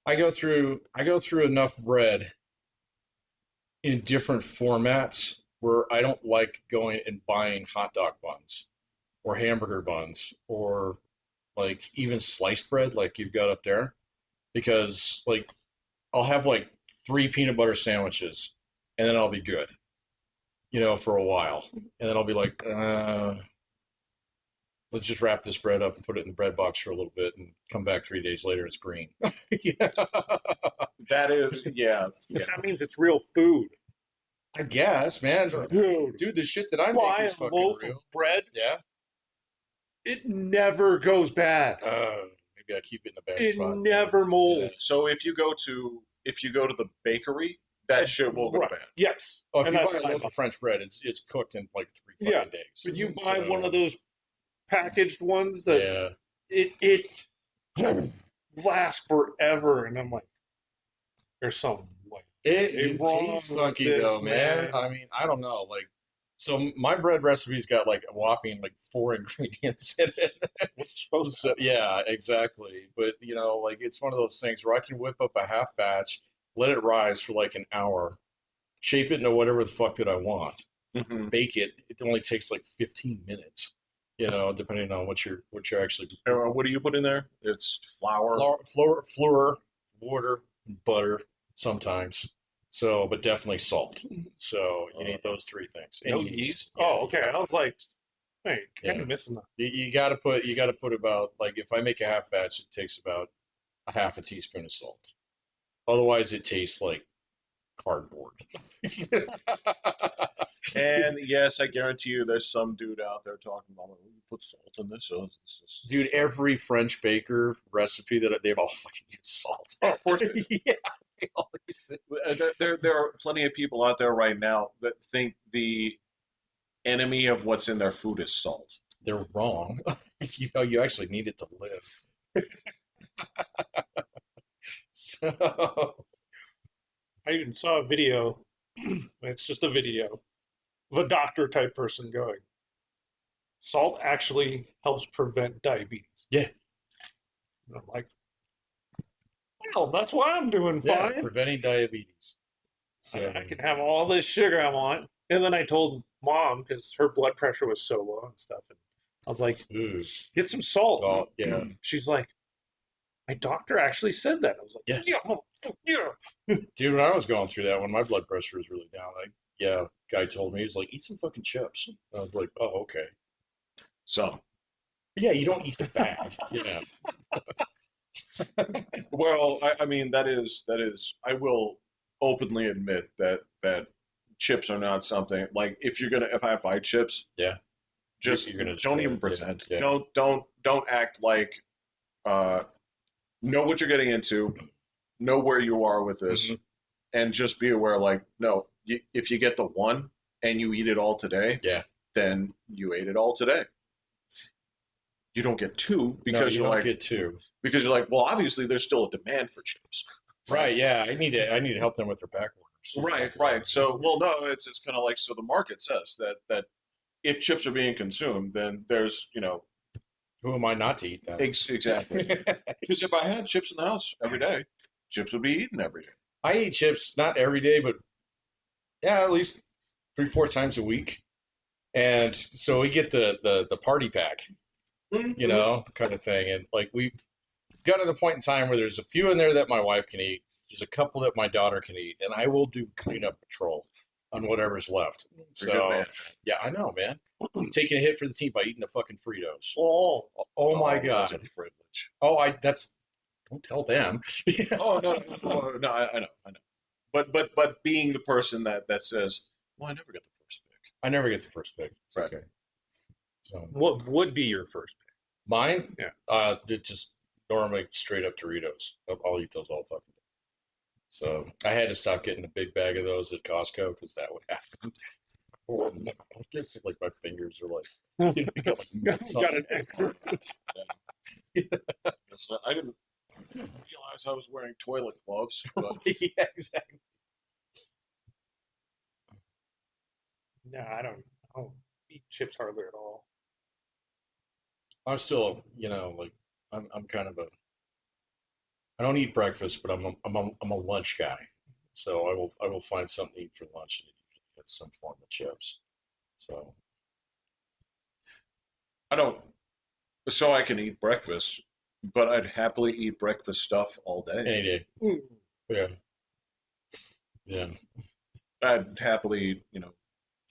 I go through enough bread in different formats where I don't like going and buying hot dog buns or hamburger buns or like even sliced bread like you've got up there because like I'll have like 3 peanut butter sandwiches and then I'll be good, for a while. And then I'll be like, let's just wrap this bread up and put it in the bread box for a little bit and come back 3 days later, it's green. Yeah. That is, yeah, yeah. That means it's real food. I guess, man. Dude, The shit that I make buy is a fucking loaf of real. bread, Yeah. it never goes bad. Maybe I keep it in a bad It spot. never molds. So if you go to the bakery, that shit will go Right. bad. Yes. Oh, if And you that's buy a what I loaf buy. of French bread, it's cooked in like 3 Yeah. fucking days. But you buy So, one of those packaged ones that yeah. it lasts forever, and I'm like, there's something like It wrong tastes with funky this, though, man. man. I mean, I don't know. So my bread recipe's got like a whopping like 4 ingredients in it. what's supposed So yeah, exactly. But it's one of those things where I can whip up a half batch, let it rise for like an hour, shape it into whatever the fuck that I want, Hmm. bake it. It only takes like 15 minutes, depending on what you're actually What do you put in there? It's flour. flour, water, butter sometimes. So, but definitely salt. So you need those 3 things. And no yeast. Yeah, Oh, you okay. have I was to- like, hey, kind Yeah. of missing that. you gotta put about like if I make a half batch, it takes about a half a teaspoon of salt. Otherwise, it tastes like cardboard. And yes, I guarantee you, there's some dude out there talking about, "Oh, you put salt in this." So Dude, every French baker recipe that they've all fucking used salt. Oh, of course. Yeah. There are plenty of people out there right now that think the enemy of what's in their food is salt. They're wrong. You actually need it to live. So, I even saw a video. It's just a video of a doctor type person going, salt actually helps prevent diabetes. yeah, And I'm like, well, that's why I'm doing yeah, fine. preventing diabetes. So, I can have all this sugar I want. And then I told mom because her blood pressure was so low and stuff. And I was like, ooh, get some salt. oh, yeah, She's like, my doctor actually said that. I was like, yeah. yeah, yeah. Dude, when I was going through that, when my blood pressure was really down, yeah, guy told me, he was like, eat some fucking chips. I was like, oh, okay. So, Yeah, you don't eat the bag. Yeah. well, I mean, that is. I will openly admit that chips are not something like if I buy chips, Yeah. just You're gonna don't even yeah, pretend. yeah. Don't act like uh, know what you're getting into, know where you are with this, Mhm. and just be aware. Like, no, if you get the one and you eat it all today, Yeah. then you ate it all today. You don't get two No, because you you're don't like get two. well, obviously there's still a demand for chips. Right, yeah. I need to help them with their back orders. Right. So, well, no, it's kind of like so the market says that if chips are being consumed, then there's Who am I not to eat them? exactly because if I had chips in the house every day, chips would be eaten every day. I eat chips not every day, but yeah, at least 3, 4 times a week. And so we get the party pack, kind of thing. And like we got to the point in time where there's a few in there that my wife can eat. There's a couple that my daughter can eat, and I will do cleanup patrol on whatever's left. You're a good So man. yeah, I know, man. Taking a hit for the team by eating the fucking Fritos. Oh, Oh my That's god. a privilege. Oh, that's don't tell them. Oh no, I know. But being the person that says, well, I never get the first pick. I never get the first pick. It's Right. okay. So what would be your first pick? mine, Yeah. just normally straight up Doritos. I'll eat those all fucking day. So I had to stop getting a big bag of those at Costco because that would happen. Oh, no. It's like my fingers are like, got like mitts on Got an them. extra. I didn't realize I was wearing toilet gloves. But Yeah, exactly. No, I don't eat chips hardly at all. I'm still, like I'm kind of a. I don't eat breakfast, but I'm a lunch guy. So I will find something to eat for lunch, and it usually has some form of chips. So I don't. So I can eat breakfast, but I'd happily eat breakfast stuff all day. any day, Mm. yeah, yeah. I'd happily eat,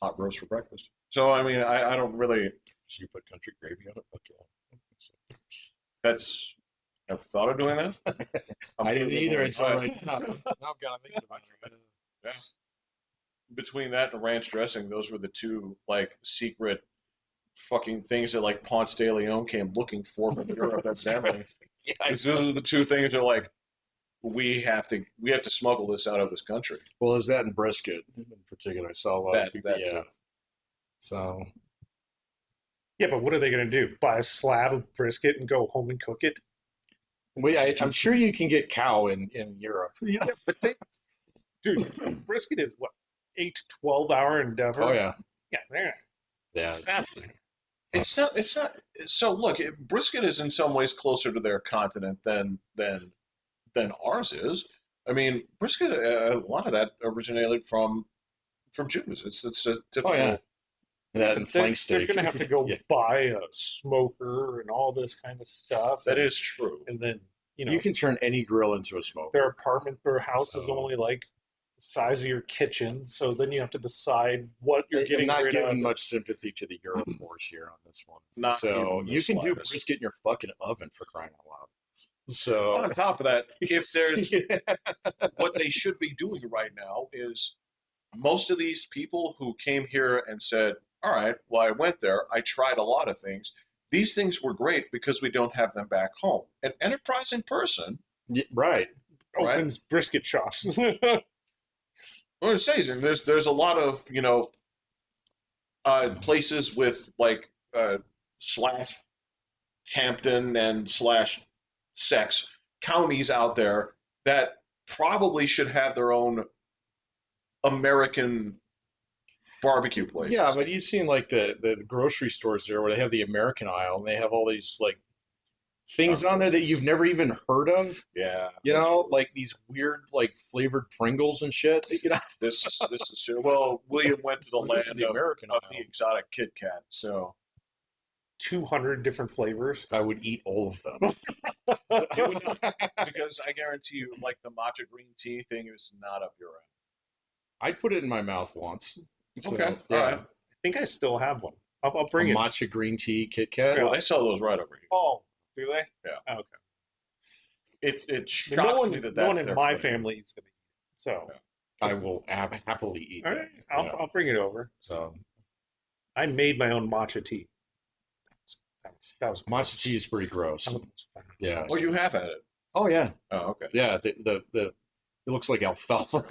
hot roast for breakfast. So I mean, I don't really. So you put country gravy on it? Okay. That's. I've thought of doing that. I didn't either until I- right now. Now I've got to think about it. Yeah. Between that and ranch dressing, those were the two like secret fucking things that like Ponce de Leon came looking for from Europe and family. Yeah, Those are the two things that are like we have to smuggle this out of this country. well, there's that and brisket in particular. I saw a lot of people. That Yeah. too. So Yeah, but what are they going to do? Buy a slab of brisket and go home and cook it? I'm sure you can get cow in Europe. Yeah, but dude, brisket is what, 8 to 12 hour endeavor? Oh yeah. Yeah, there. Yeah. It's- Fascinating. It's not. It's not. So look, brisket is in some ways closer to their continent than ours is. I mean, brisket. A lot of that originated from Jews. It's a typical. Oh yeah. That and But flank they're steak. going to have to go Yeah. buy a smoker and all this kind of stuff. That and, is true. And then, You can turn any grill into a smoke. their house is So- only like the size of your kitchen. So then you have to decide what you're I'm getting not rid giving of. much sympathy to the Europe force here on this one. Not So even the you can do slightest. brisket in your fucking oven for crying out loud. So On top of that, if there's what they should be doing right now is most of these people who came here and said, all right, well, I went there, I tried a lot of things. These things were great because we don't have them back home. An enterprising person Yeah, right. right? Opens brisket shops. What I'm saying is there's a lot of places with like slash Hampton and slash sex counties out there that probably should have their own American barbecue place. Yeah, but you've seen like the grocery stores there where they have the American aisle and they have all these like things on there that you've never even heard of. Yeah, You that's know, true. like these weird like flavored Pringles and shit. You know, This is true. Well, William went to the so those are land the American of the aisle. exotic Kit Kat, so 200 different flavors. I would eat all of them. you would not, because I guarantee you, like the matcha green tea thing is not up your I'd put it in my mouth once. So, Okay, yeah. all right. I think I still have one. I'll A bring it. matcha green tea Kit end. Kat. Well, they sell those right over here. Oh, do they? Yeah. Oh, okay. It No shocks one, me that no one that's in their my flavor. family is going to eat it. So, I will happily eat all that. right, Yeah. I'll bring it over. So I made my own matcha tea. That was matcha tea is pretty gross. that was fun. Yeah. Oh, you have had it. Oh yeah. Oh, okay. Yeah. The it looks like alfalfa.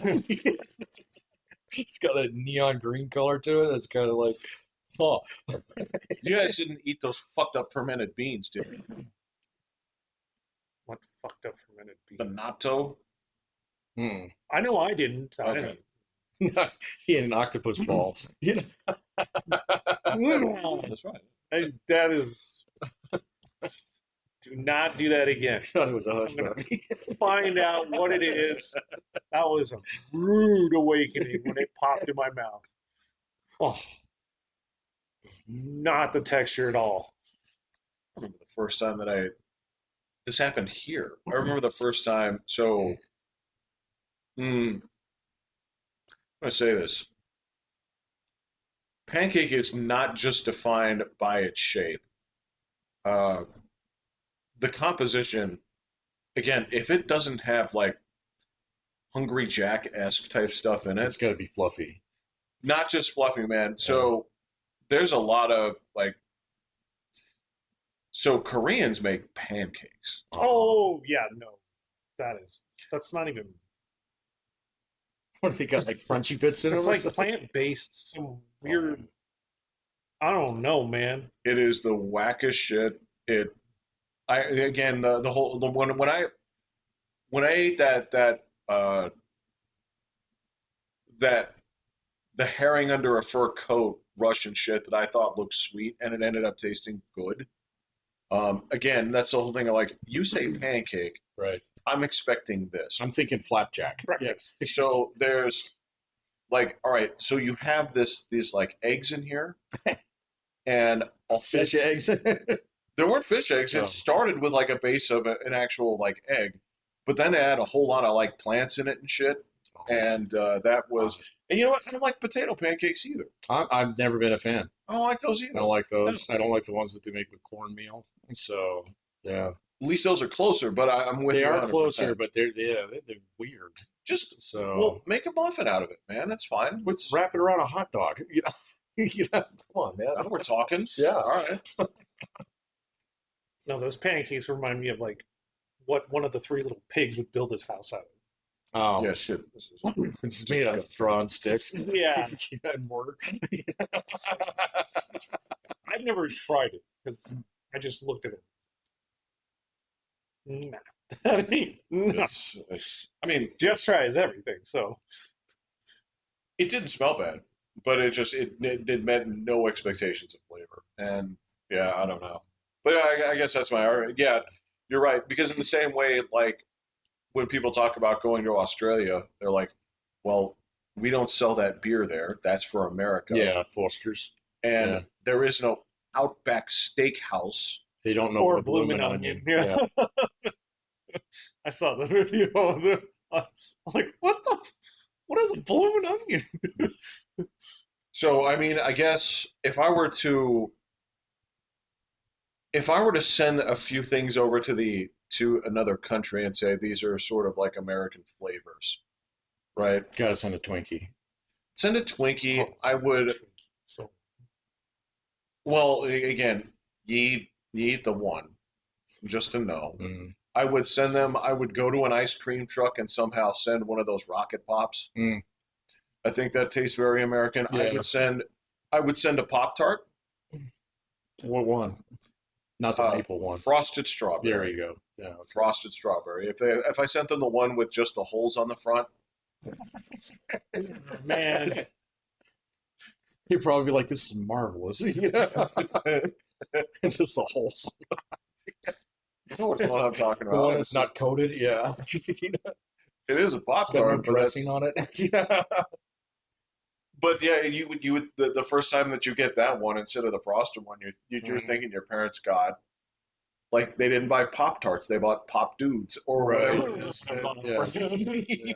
It's got that neon green color to it. That's kind of like, oh, You guys didn't eat those fucked up fermented beans, did you? What fucked up fermented beans? The natto. hmm. I know I didn't. I Okay. He had an octopus ball. You know? didn't. That's right. That is. Do not do that again. I thought it was a hush I'm gonna- puppy. Find out what it is. That was a rude awakening when it popped in my mouth. Oh, not the texture at all. I remember the first time that this happened here. I remember the first time. So, I'm gonna say this: pancake is not just defined by its shape. Uh, the composition, again, if it doesn't have like Hungry Jack-esque type stuff in It's it, got to be fluffy. not just fluffy, man. So there's a lot of like. So Koreans make pancakes. Oh yeah, no, that's not even. What do they got, like crunchy bits in them? It's or like something? plant-based, some weird. I don't know, man. It is the wackest shit. I again the whole when I ate that the herring under a fur coat Russian shit that I thought looked sweet and it ended up tasting good. Again, that's the whole thing of like you say pancake, Right. I'm expecting this. I'm thinking flapjack. Breakfast. So there's like, all right, so you have these like eggs in here, and Fish eggs. there weren't fish eggs. Oh. It started with like a base of an actual like egg, but then it had a whole lot of like plants in it and shit. And that was, and you know what? I don't like potato pancakes either. I've never been a fan. I don't like those I either. don't like those. I don't like the ones that they make with cornmeal. So yeah, At least those are closer, but I'm with they you are 100%. closer, but they're weird. Just So well, make a muffin out of it, man. That's fine. let's wrap it around a hot dog. You know, come on, man. Now we're talking. Yeah. All right. No, those pancakes remind me of like what one of the three little pigs would build his house out of. Oh, Yeah, shit. This is it's made out of drawn sticks. Yeah. And mortar. I've never tried it because I just looked at it. Nah. I mean, no. I mean, Jeff tries everything, so it didn't smell bad, but it met no expectations of flavor, and yeah, I don't know, but I guess that's my argument. Yeah, you're right, because in the same way, like when people talk about going to Australia, they're like, well, we don't sell that beer there. That's for America. Yeah, Foster's. and yeah. there is no Outback Steakhouse. They don't know or what bloomin' onion. Yeah. I saw the video of the. I'm like, what is a bloomin' onion? So I mean, I guess if I were to send a few things over to another country and say these are sort of like American flavors, right? Gotta send a Twinkie. Send a Twinkie. I would. So Well, again, you eat the one, just to know. Mm. I would send them. I would go to an ice cream truck and somehow send one of those rocket pops. Mm, I think that tastes very American. yeah. I would send a Pop Tart, What one? Not the maple one. frosted There strawberry. you go. Yeah. Frosted strawberry. If I sent them the one with just the holes on the front, Man, He'd probably be like, "This is marvelous." It's just the holes. you know which one I'm talking The about. one that's not coated. Yeah. It is a Pop It's got no Tart, dressing on it. Yeah. but yeah, you would the first time that you get that one instead of the frosted one, you're thinking your parents got like they didn't buy Pop Tarts, they bought Pop Dudes or Right. whatever it is. Yeah.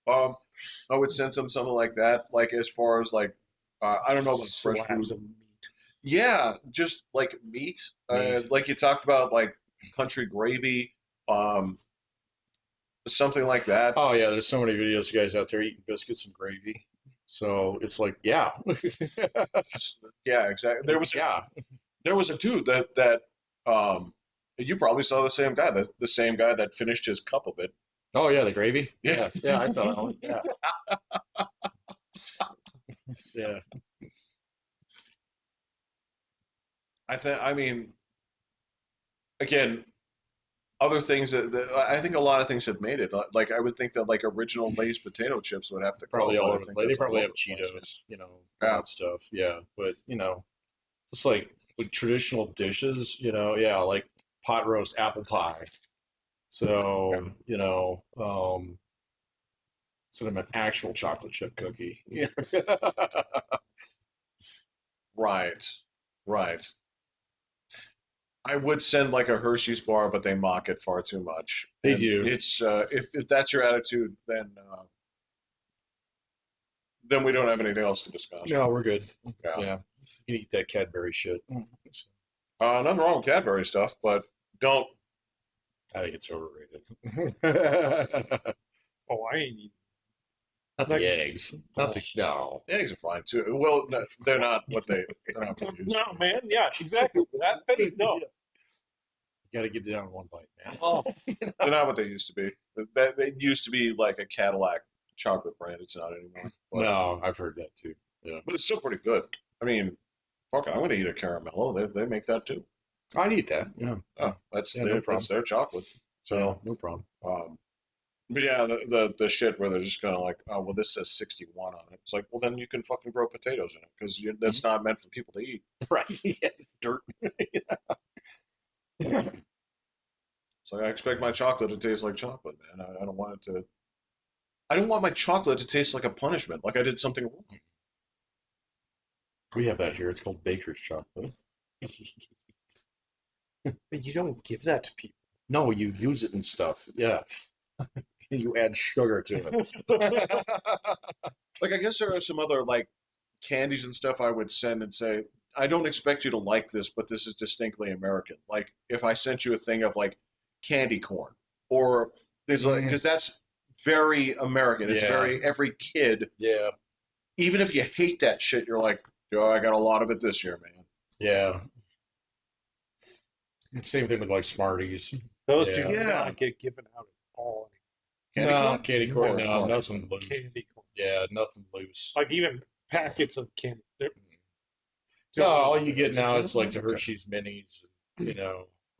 Yeah. I would send them something like that. Like as far as like, I don't know about fresh food. slabs of meat. Yeah, just like meat. Meat. Like you talked about, like country gravy, um, something like that. Oh yeah, there's so many videos of guys out there eating biscuits and gravy. So it's like, yeah, Just, yeah, exactly. yeah. There was a dude that you probably saw the same guy, the same guy that finished his cup of it. Oh yeah, the gravy. Yeah. Yeah. I thought, yeah, yeah. I mean, again, other things that I think a lot of things have made it. Like I would think that like original Lay's potato chips would have to Probably go, all but I over the think place. They that's all probably over have the place, man. Cheetos, all Yeah. that stuff. Yeah, but it's like with traditional dishes, yeah, like pot roast apple pie. Yeah. So, instead of an actual chocolate chip cookie. Yeah. Right, right. I would send like a Hershey's bar, but they mock it far too much. They And do. it's if that's your attitude, then we don't have anything else to discuss. No, we're good. Yeah. Yeah. You can eat that Cadbury shit. Nothing wrong with Cadbury stuff, but don't. I think it's overrated. Oh, I ain't eating. Not the eggs. Not the no. Eggs are fine too. Well, no, they're not what they're not what they used No, to be. man. Yeah, exactly. That penny, no. You got to get it down in one bite, man. Oh, They're not what they used to be. That they used to be like a Cadillac chocolate brand. It's not anymore. No, I've heard that too. Yeah. But it's still pretty good. I mean, fuck it, I'm gonna eat a caramello. They make that too. I'd eat that. Yeah. Oh, that's Yeah, no their problem. that's their chocolate. So, no problem. but yeah, the shit where they're just kind of like, oh well, this says 61 on it. It's like, well, then you can fucking grow potatoes in it because that's not meant for people to eat. Right. Yes, dirt. So I expect my chocolate to taste like chocolate, man. I don't want it to. I don't want my chocolate to taste like a punishment, like I did something wrong. We have that here. It's called baker's chocolate. but you don't give that to people. No, you use it in stuff. Yeah. You add sugar to it. Like I guess there are some other like candies and stuff I would send and say, I don't expect you to like this, but this is distinctly American. Like if I sent you a thing of like candy corn, or there's like because that's very American. It's Yeah. very every kid. Yeah. Even if you hate that shit, you're like, yo, I got a lot of it this year, man. Yeah. Same thing with like Smarties. Those Yeah. do Yeah. not get given out at all. Candy No, corn? candy corn. Or No, Smarties? nothing loose. Candy corn. Yeah, nothing loose. Like even packets of candy. No, all you get Is it now peanut it's like the butter? Hershey's minis.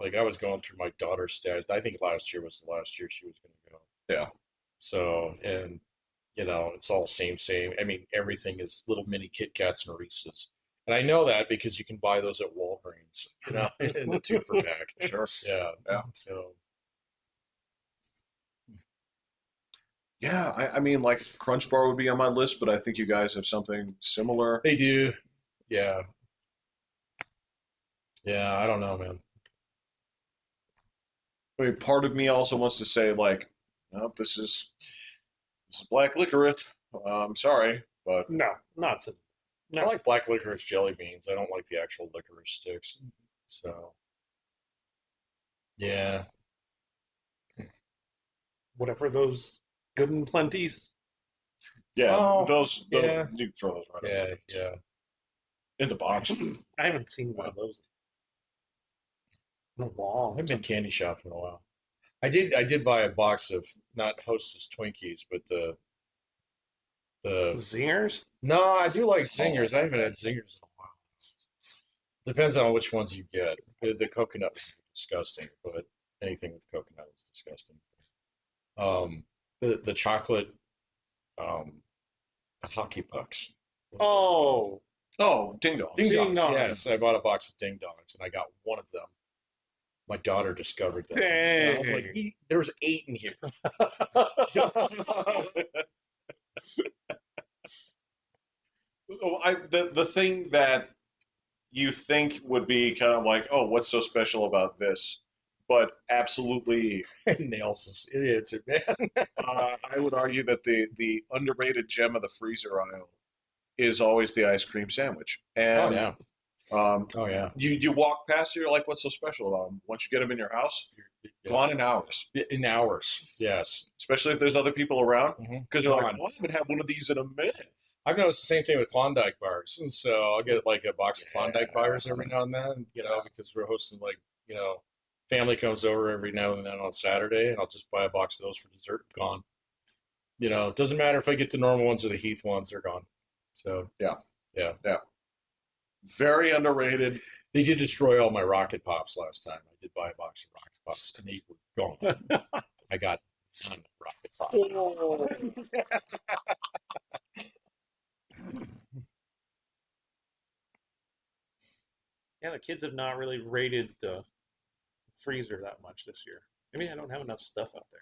Like I was going through my daughter's stash. I think last year was the last year she was going to go. Yeah. So, and it's all same. I mean, everything is little mini Kit Kats and Reese's. And I know that because you can buy those at Walgreens, in the 2 for pack. Sure. Yeah. Yeah. So, Yeah, I mean, like Crunch Bar would be on my list, but I think you guys have something similar. they do. Yeah. Yeah, I don't know, man. I mean, part of me also wants to say, like, nope, this is black licorice. I'm sorry, but No, not so. I like black licorice jelly beans. I don't like the actual licorice sticks. So, yeah. Whatever those good and plenties. yeah, Oh, those yeah. you can throw those right Yeah, away yeah. in the box. I haven't seen one of those in a long I've been candy shopping in a while. I did buy a box of not Hostess Twinkies, but the Zingers? no, I do like Oh, Zingers. I haven't had Zingers in a while. Depends on which ones you get. The coconut ones are disgusting, but anything with coconut is disgusting. The chocolate the hockey pucks. What are those called? Oh, oh, ding dongs. Ding Ding dongs. dongs. Yes, I bought a box of ding dongs, and I got one of them. My daughter discovered them, and I was like, dang. "There was 8 in here." Oh, the thing that you think would be kind of like, oh, what's so special about this? But absolutely, Nails is idiots, man. I would argue that the underrated gem of the freezer aisle is always the ice cream sandwich. Oh And yeah. um, Oh yeah. you walk past it, you're like, what's so special about them? Once you get them in your house, Yeah. gone in hours. In hours. Yes. Especially if there's other people around, because you're like, Gone. oh, I haven't had one of these in a minute. I've noticed the same thing with Klondike bars, and so I'll get like a box of Klondike bars Yeah. every now and then, because we're hosting like, family comes over every now and then on Saturday, and I'll just buy a box of those for dessert. Gone. It doesn't matter if I get the normal ones or the Heath ones, they're gone. So Yeah, yeah, yeah. Very underrated. they did destroy all my Rocket Pops last time. I did buy a box of Rocket Pops, and they were gone. I got none Rocket Pops. Yeah, the kids have not really raided the freezer that much this year. Maybe I don't have enough stuff out there.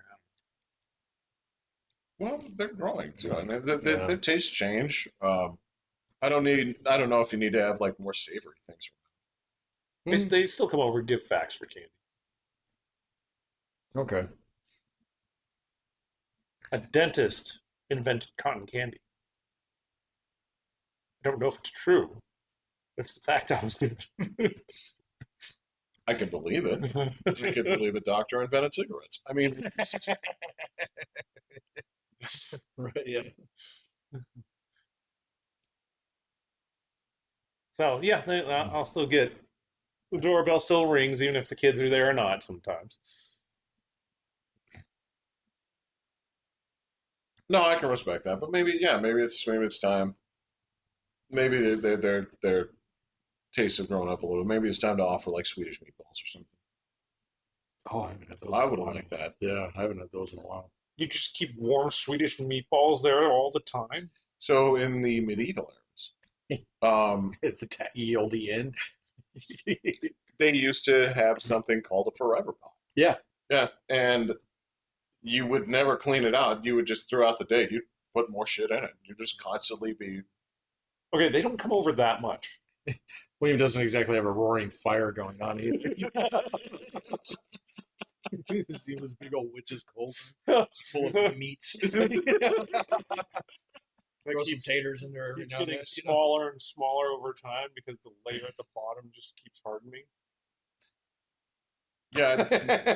Well, they're growing too. I mean, Yeah. their tastes change. I don't know if you need to have like more savory things. They still come over and give facts for candy. Okay. A dentist invented cotton candy. I don't know if it's true, but it's the fact I was given. I can believe it. I can believe a doctor invented cigarettes. I mean, Right. Yeah. So yeah, I'll still get the doorbell still rings even if the kids are there or not sometimes. no, I can respect that. But maybe, yeah, maybe it's time. Maybe their tastes have grown up a little. Maybe it's time to offer like Swedish meatballs or something. Oh, I haven't had those I in a would while. like that. Yeah, I haven't had those in a while. You just keep warm Swedish meatballs there all the time. So in the medieval eras, It's the ELDN. they used to have something called a forever pot. Yeah. Yeah, and you would never clean it out. You would just throughout the day you'd put more shit in it. You'd just constantly be. Okay, they don't come over that much. William doesn't exactly have a roaring fire going on either. You see those big old witches' coals full of meats. Throw some taters in there every Keeps now and getting then. smaller and smaller over time because the layer at the bottom just keeps hardening. Yeah,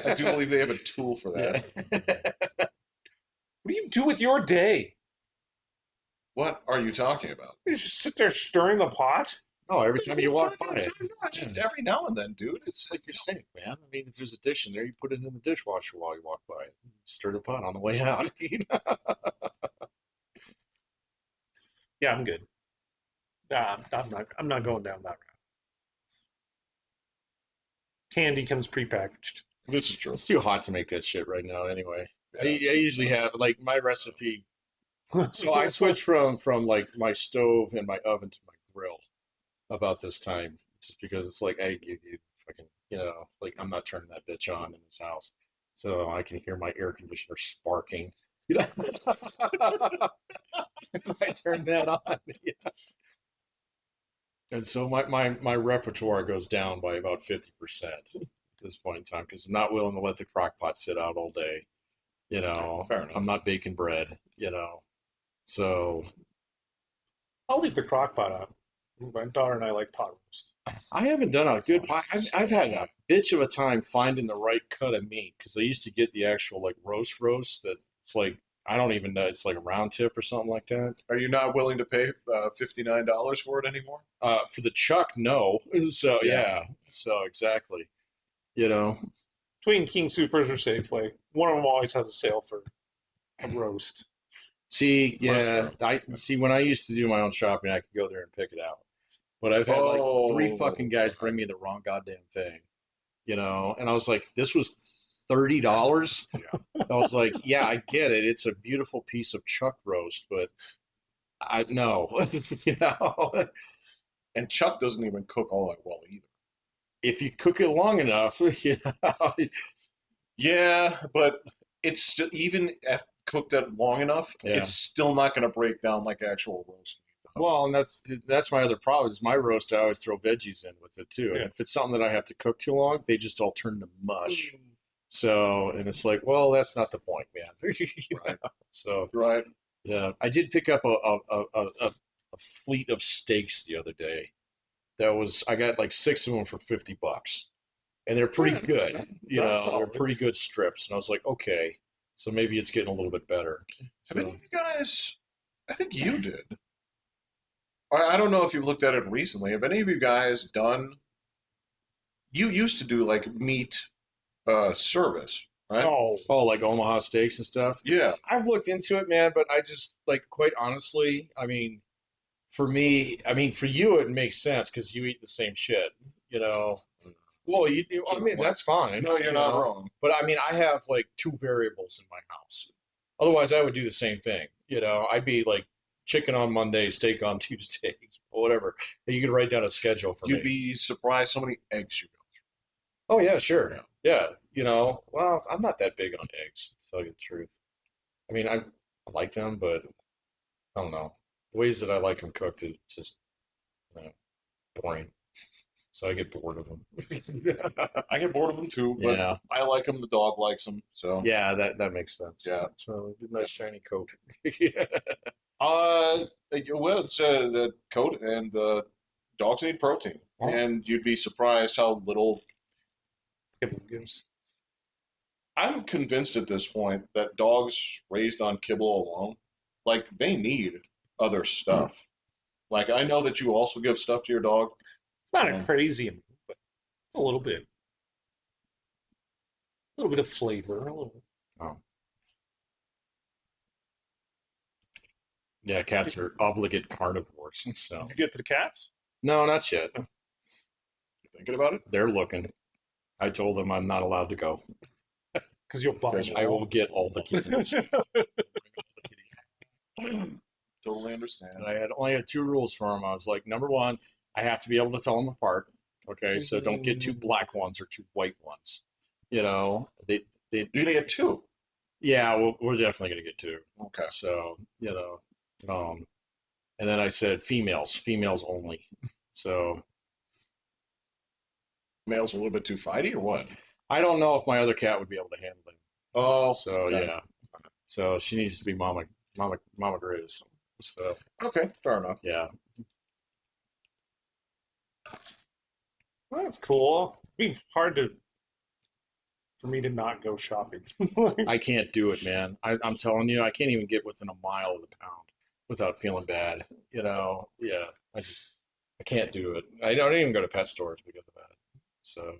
I do believe they have a tool for that. Yeah. What do you do with your day? What are you talking about? You just sit there stirring the pot? Oh, every time you walk by it. No, just every now and then, dude. It's like your sink, man. I mean, if there's a dish in there, you put it in the dishwasher while you walk by it. Stir the pot on the way out. Yeah, I'm good. Nah, I'm not going down that route. Candy comes prepackaged. This is true. It's too hot to make that shit right now anyway. I Yeah, usually have, like, my recipe. So I switched from like my stove and my oven to my grill about this time, just because it's like, hey, you fucking, like I'm not turning that bitch on in this house, so I can hear my air conditioner sparking. I turned that on. Yeah. And so my repertoire goes down by about 50% at this point in time because I'm not willing to let the crock pot sit out all day. Fair enough. I'm not baking bread. So I'll leave the crock pot on. My daughter and I like pot roast. I haven't done a good. I've had a bitch of a time finding the right cut of meat because I used to get the actual like roast that it's like I don't even know it's like a round tip or something like that. Are you not willing to pay $59 for it anymore? For the chuck, no. So Yeah. yeah, so exactly. You know, between King Supers or Safeway, one of them always has a sale for a roast. See, Most yeah, are. I see. When I used to do my own shopping, I could go there and pick it out. But I've had like three fucking Oh, guys bring me the wrong goddamn thing, and I was like, this was $30. Yeah. I was like, yeah, I get it. It's a beautiful piece of chuck roast, but I no, you know, and Chuck doesn't even cook all that well either. if you cook it long enough, Yeah, but it's still, even if cooked it long enough, yeah. it's still not going to break down like actual roast meat. Well, and that's my other problem is my roast. I always throw veggies in with it too, and Yeah. if it's something that I have to cook too long, they just all turn to mush. So, and it's like, well, that's not the point, man. Right. So, Right. yeah, I did pick up a fleet of steaks the other day. I got like six of them for $50, and they're pretty Yeah, good. that's They're solid. pretty good strips, and I was like, okay, so maybe it's getting a little bit better. Have any So, of you guys, I think you did. I don't know if you've looked at it recently. Have any of you guys done, you used to do like meat service, right? Oh, oh, like Omaha steaks and stuff. Yeah. I've looked into it, man, but I just like quite honestly, for me, for you, it makes sense because you eat the same shit, you know. Well, that's fine, No, you're not wrong. But I have like two variables in my house. Otherwise, I would do the same thing. I'd be like chicken on Monday, steak on Tuesday, whatever. And you could write down a schedule for You'd me. be surprised how many eggs you Oh yeah, sure. got. Yeah, well, I'm not that big on eggs, to tell you the truth. I like them, but I don't know. The ways that I like them cooked is just boring. So I get bored of them. I get bored of them too, but Yeah. I like them. The dog likes them. So, Yeah, that makes sense. yeah. So good nice shiny coat. Well, it's the coat and the dogs need protein. Oh. And you'd be surprised how little. kibble gives. I'm convinced at this point that dogs raised on kibble alone, like they need other stuff. Like I know that you also give stuff to your dog. It's not a Yeah. crazy amount, but a little bit. A little bit of flavor. A little. Oh. Yeah, cats are obligate carnivores. So Did you get to the cats? no, not yet. You thinking about it? They're looking. I told them I'm not allowed to go. Because you'll buy Because them I will all. get all the kittens. Totally understand. And I only had two rules for them. I was like, number one, I have to be able to tell them apart. Okay, so don't get two black ones or two white ones. They You're gonna get two. yeah, we're definitely gonna get two. Okay. So and then I said females only. So Male's a little bit too fighty, or what? I don't know if my other cat would be able to handle them. Oh, So okay. yeah, so she needs to be Mama Grizz. So Okay, fair enough. yeah, Well, that's cool. It'd be hard for me to not go shopping. I can't do it, man. I'm telling you, I can't even get within a mile of the pound without feeling bad. Yeah, I can't do it. I don't even go to pet stores because of that. So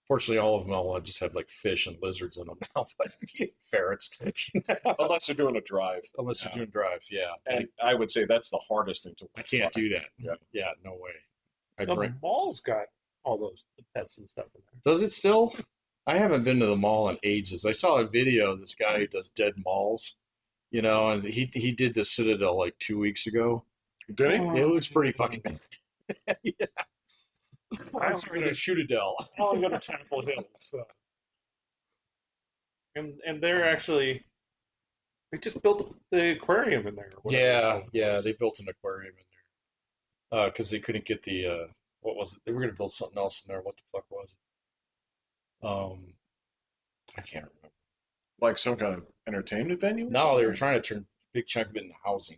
fortunately, all of them all just have like fish and lizards in them now, but ferrets, Unless you're doing a drive. unless Yeah. you're doing drives. Yeah, And I would say that's the hardest thing to. I can't do that. Yeah. Yeah, no way. I The bring. mall's got all those pets and stuff in there. Does it still? I haven't been to the mall in ages. I saw a video of this guy who does dead malls, and he did the Citadel like 2 weeks ago. Did he? It looks pretty fucking bad. Yeah. I I'm sorry, the Shootadel. only go to Temple Hills. So. And they're actually they just built the aquarium in there. Or whatever Yeah, it yeah, was. they built an aquarium in there because they couldn't get the what was it? They were gonna build something else in there. What the fuck was it? I can't remember. Like some kind of entertainment venue? or No, they were something? trying to turn a big chunk of it into housing.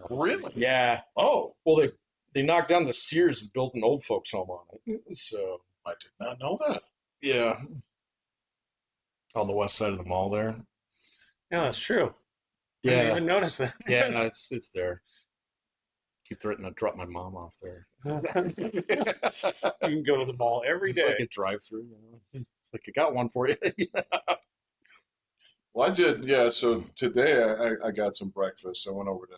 Really? Yeah. Oh, Well, they knocked down the Sears and built an old folks home on it. So I did not know that. yeah, on the west side of the mall there. Yeah, that's true. I didn't Yeah, even notice that. yeah, it's there. keep threatening to drop my mom off there. You can go to the mall every It's day. like a drive-through, you know. It's like I got one for you. Well, I did, yeah. So today I got some breakfast. I went over to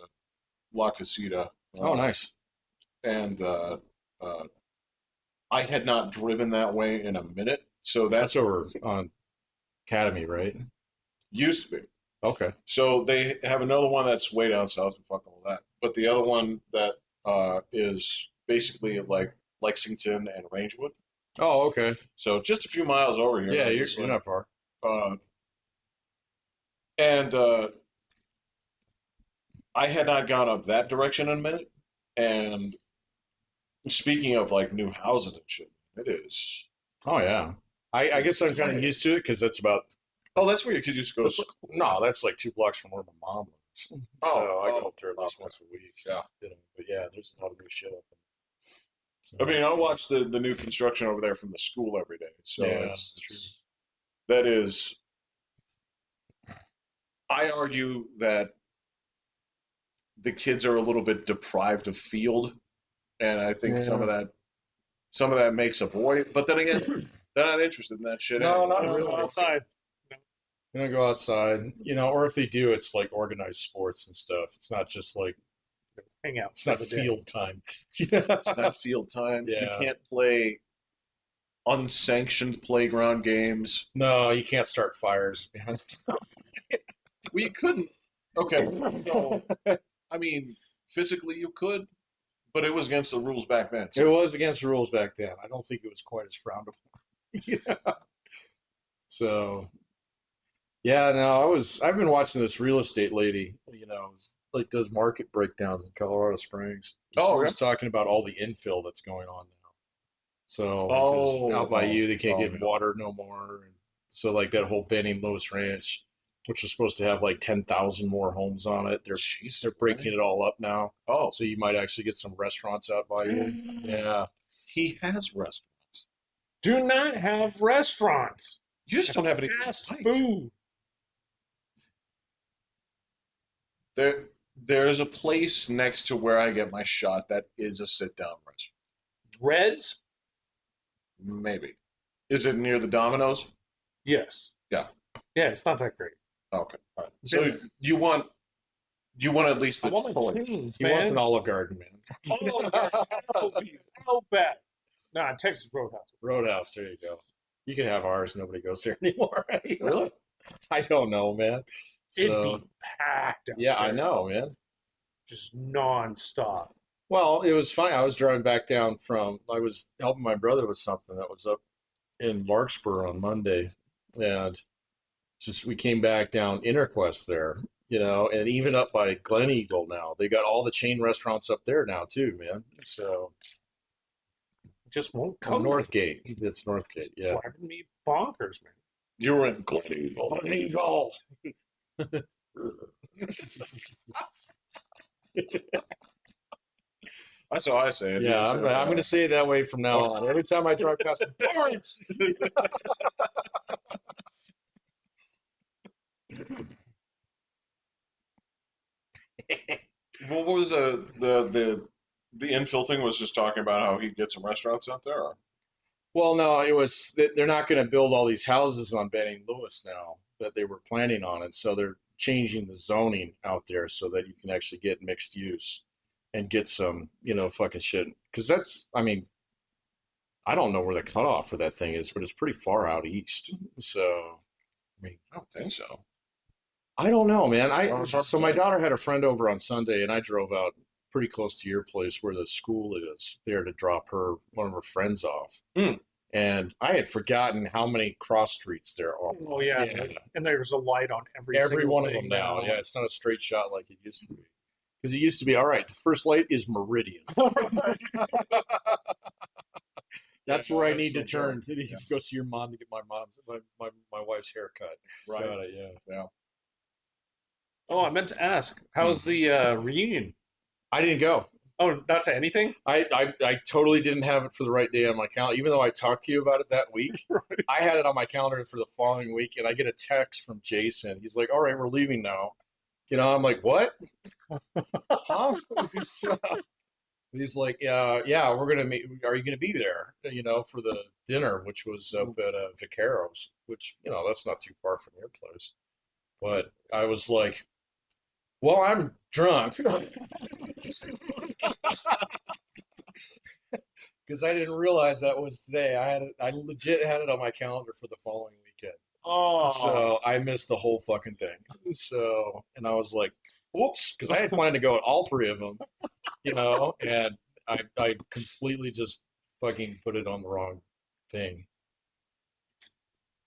La Casita, Oh, nice. and uh, I had not driven that way in a minute. So that That's over on Academy, right? used to be. Okay. So they have another one that's way down south and fuck all that. But the other one that is basically like Lexington and Rangewood. Oh, okay. So just a few miles over here, Yeah, you're obviously. not far. Uh, and I had not gone up that direction in a minute. And speaking of like new houses and shit, it is. Oh, yeah. I guess I'm kind of used to it because that's about Oh, that's where you could just go to that's school. no, that's like 2 blocks from where my mom lives. So I go up there at least okay. once a week. Yeah. You know, but yeah, there's a lot of new shit up I there. mean, I watch the new construction over there from the school every day. So Yeah, it's, that's true. that is, I argue that the kids are a little bit deprived of field, and I think some of that makes a boy. But then again, they're not interested in that shit. No, anyway. not Go really. outside. You know, go outside, you know, or if they do, it's like organized sports and stuff. It's not just like Hang out. it's not for the day. field time. It's not field time. You Yeah. can't play unsanctioned playground games. No, you can't start fires. We couldn't. Okay, so I mean, physically you could, but it was against the rules back then. It was against the rules back then. I don't think it was quite as frowned upon. Yeah. So yeah, no, I've been watching this real estate lady, you know, like does market breakdowns in Colorado Springs. She Oh, was talking about all the infill that's going on now. So because oh, out by you, they can't oh, get yeah. water no more. And so like that whole Benning Lewis Ranch, which was supposed to have like 10,000 more homes on it, Jeez, they're breaking it all up now. Oh, So you might actually get some restaurants out by you. Yeah. he has restaurants. Do not have restaurants. You just don't have any Fast like. food. There is a place next to where I get my shot that is a sit down restaurant. Reds? Maybe. Is it near the Domino's? Yes. Yeah. Yeah, it's not that great. Okay. All right. So you want at least I the want my choice. teams, He wants man. an Olive Garden, man. Oh, Applebee's, Outback. Nah, Texas Roadhouse. Roadhouse, there you go. You can have ours. Nobody goes there anymore. Really? I don't know, man. It'd So be packed out yeah, I there. know, man. Just non-stop. Well, it was fine. I was driving back down I was helping my brother with something that was up in Larkspur on Monday, and just we came back down Interquest there, you know, and even up by GLENEAGLE now. They got all the chain restaurants up there now too, man. So Just won't oh, come. Northgate. It's Northgate, yeah. Driving me bonkers, man. You were in GLENEAGLE. GLENEAGLE. That's how I say it. Yeah, I'm going to say it that way from now on. Every time I drive past Lawrence. What was the infill thing? Was just talking about how he'd get some restaurants out there. Or? Well, no, it was they're not going to build all these houses on Benning Lewis now that they were planning on, and so they're changing the zoning out there so that you can actually get mixed use and get some, you know, fucking shit. Because that's, I mean, I don't know where the cutoff for that thing is, but it's pretty far out east. So, I mean, I don't think so. I don't know, man. Oh, it's hard So to my say. daughter had a friend over on Sunday, and I drove out pretty close to your place where the school is there to drop one of her friends off. Hmm. And I had forgotten how many cross streets there are. Oh yeah. And there's a light on every single one of thing them now. Yeah, it's not a straight shot like it used to be. Because it used to be, all right, the first light is Meridian. That's where I need to turn to go see your mom to get my wife's haircut. Right. Got it, yeah. Oh, I meant to ask, how's the reunion? I didn't go. Oh, not to anything? I totally didn't have it for the right day on my calendar. Even though I talked to you about it that week, Right. I had it on my calendar for the following week, and I get a text from Jason. He's like, "All right, we're leaving now." You know, I'm like, "What?" Huh? He's like, yeah, we're gonna meet. Are you gonna be there? For the dinner, which was up at Vaqueros, which that's not too far from your place. But I was like, well, I'm drunk because I didn't realize that was today. I legit had it on my calendar for the following weekend. Oh, So I missed the whole fucking thing. So, and I was like, whoops, because I had planned to go at all three of them, and I completely just fucking put it on the wrong thing.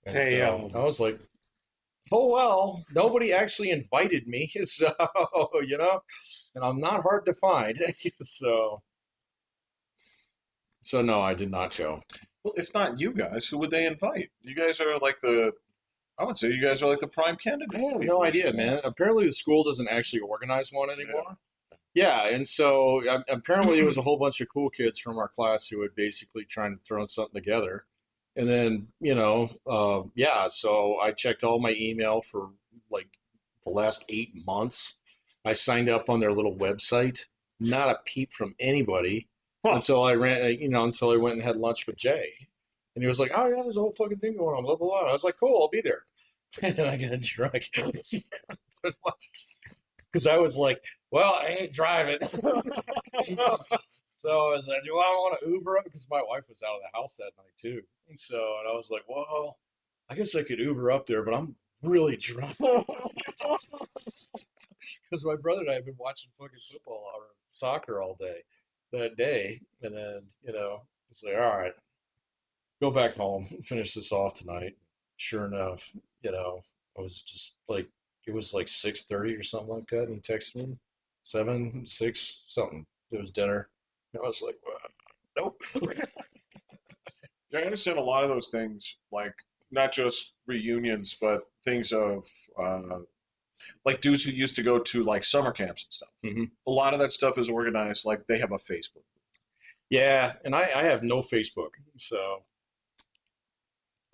And hey, so I was like, oh well, nobody actually invited me, so and I'm not hard to find. So no, I did not go. Well, if not you guys, who would they invite? You guys are like the, I would say you guys are like the prime I candidate have no people idea, for that. man. Apparently the school doesn't actually organize one Yeah. anymore. Yeah, and so apparently it was a whole bunch of cool kids from our class who would basically trying to throw something together. And then, yeah, so I checked all my email for like the last 8 months. I signed up on their little website, not a peep from anybody huh. until I went and had lunch with Jay. And he was like, oh, yeah, there's a whole fucking thing going on, blah, blah, blah. And I was like, cool, I'll be there. And I got drunk. Because I was like, well, I ain't driving. So I was like, do I want to Uber up? Because my wife was out of the house that night too. And I was like, well, I guess I could Uber up there, but I'm really drunk. Because my brother and I have been watching fucking football or soccer all day that day. And then, it's like, all right, go back home, finish this off tonight. Sure enough, I was just like, it was like 6:30 or something like that. And he texted me 7, 6, something. It was dinner. And I was like, nope. Yeah, I understand a lot of those things, like not just reunions, but things of uh, like dudes who used to go to like summer camps and stuff. Hmm. A lot of that stuff is organized. Like they have a Facebook. Yeah, and I have no Facebook, so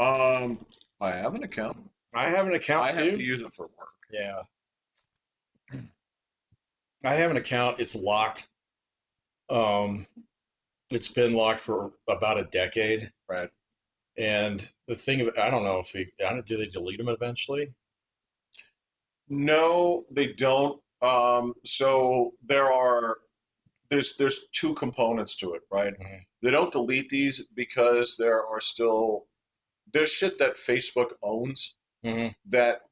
Um, I have an account. I have an I account have to too. use it for work. Yeah, I have an account. It's locked. Um, it's been locked for about a decade. Right. And the thing of I don't know if I don't, do they delete them eventually? No, they don't. So there's two components to it, right? Mhm. They don't delete these because there are still there's shit that Facebook owns Hmm. that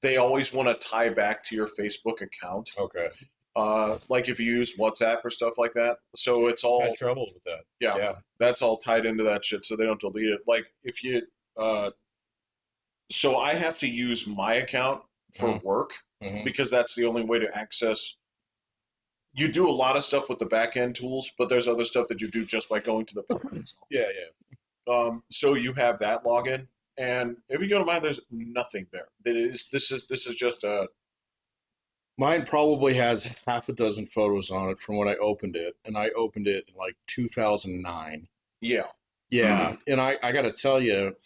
they always want to tie back to your Facebook account. Okay. Like if you use WhatsApp or stuff like that. So it's Had all troubles with that. yeah, Yeah. that's all tied into that shit. So they don't delete it. Like if you uh, so I have to use my account for work Mm-hmm. because that's the only way to access. You do a lot of stuff with the back end tools, but there's other stuff that you do just by going to the portal itself. Yeah, yeah. So you have that login, and if you go to mine, there's nothing there. This is just a Mine probably has half a dozen photos on it from when I opened it, and I opened it in like 2009. yeah. Yeah, and I got to tell you,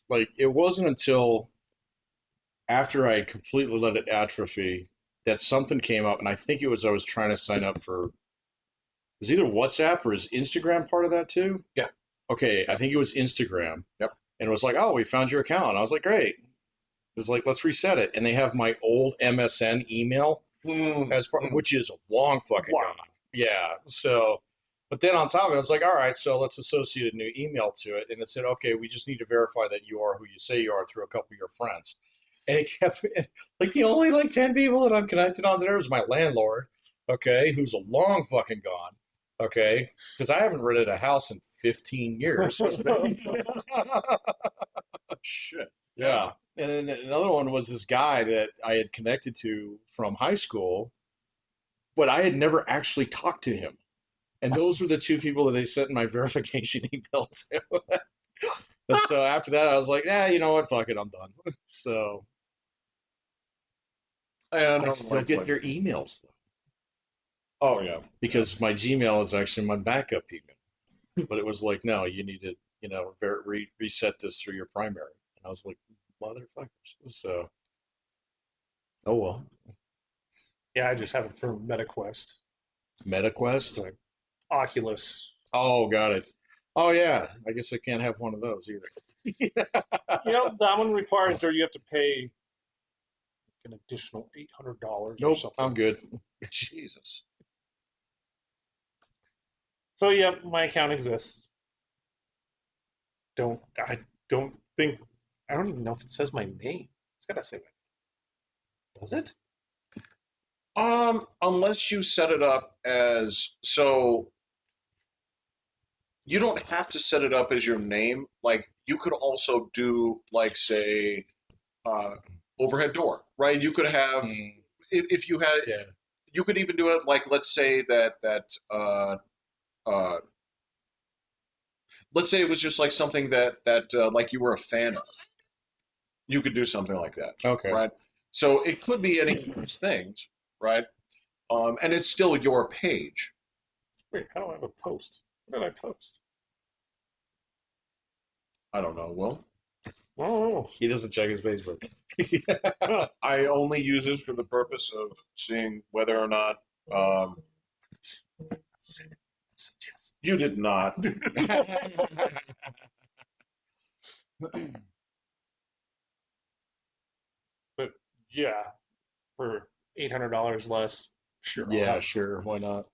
like, it wasn't until after I completely let it atrophy that something came up, and I think it was I was trying to sign up for, it was either WhatsApp or is Instagram part of that too? Yeah. Okay, I think it was Instagram. Yep. And it was like, oh, we found your account. I was like, great. It was like, let's reset it. And they have my old MSN email as part, which is long fucking Wow. gone. Yeah. So, but then on top of it, I was like, all right, so let's associate a new email to it. And it said, okay, we just need to verify that you are who you say you are through a couple of your friends. And it kept like the only like 10 people that I'm connected on there was my landlord, okay, who's a long fucking gone. Okay, because I haven't rented a house in 15 years. Shit. Yeah. And then another one was this guy that I had connected to from high school, but I had never actually talked to him. And those were the two people that they sent my verification email to. And so after that, I was like, you know what? Fuck it. I'm done. So And I still get their emails, though, oh yeah. because my Gmail is actually my backup email. But it was like, no, you need to, reset this through your primary. And I was like, motherfuckers. So, oh well. Yeah, I just have it for MetaQuest. It's MetaQuest? like Oculus. Oh, got it. Oh yeah, I guess I can't have one of those either. That one requires, or you have to pay an additional $800 or Nope, something. I'm good. Jesus. So yeah, my account exists. I don't think I don't even know if it says my name. It's gotta say my name. Does it? Unless you set it up as so you don't have to set it up as your name. Like you could also do like say uh overhead door, right? You could have Mm, if you had yeah. you could even do it like let's say uh let's say it was just like something that like you were a fan of. You could do something like that, Okay. right? So it could be any of those things, right? And it's still your page. Wait, how do I have a post? What did I post? I don't know. Well, Oh, He doesn't check his Facebook. huh. I only use it for the purpose of seeing whether or not Suggest. you did not. But yeah, for $800 less, sure. I'll Yeah, have sure. Why not?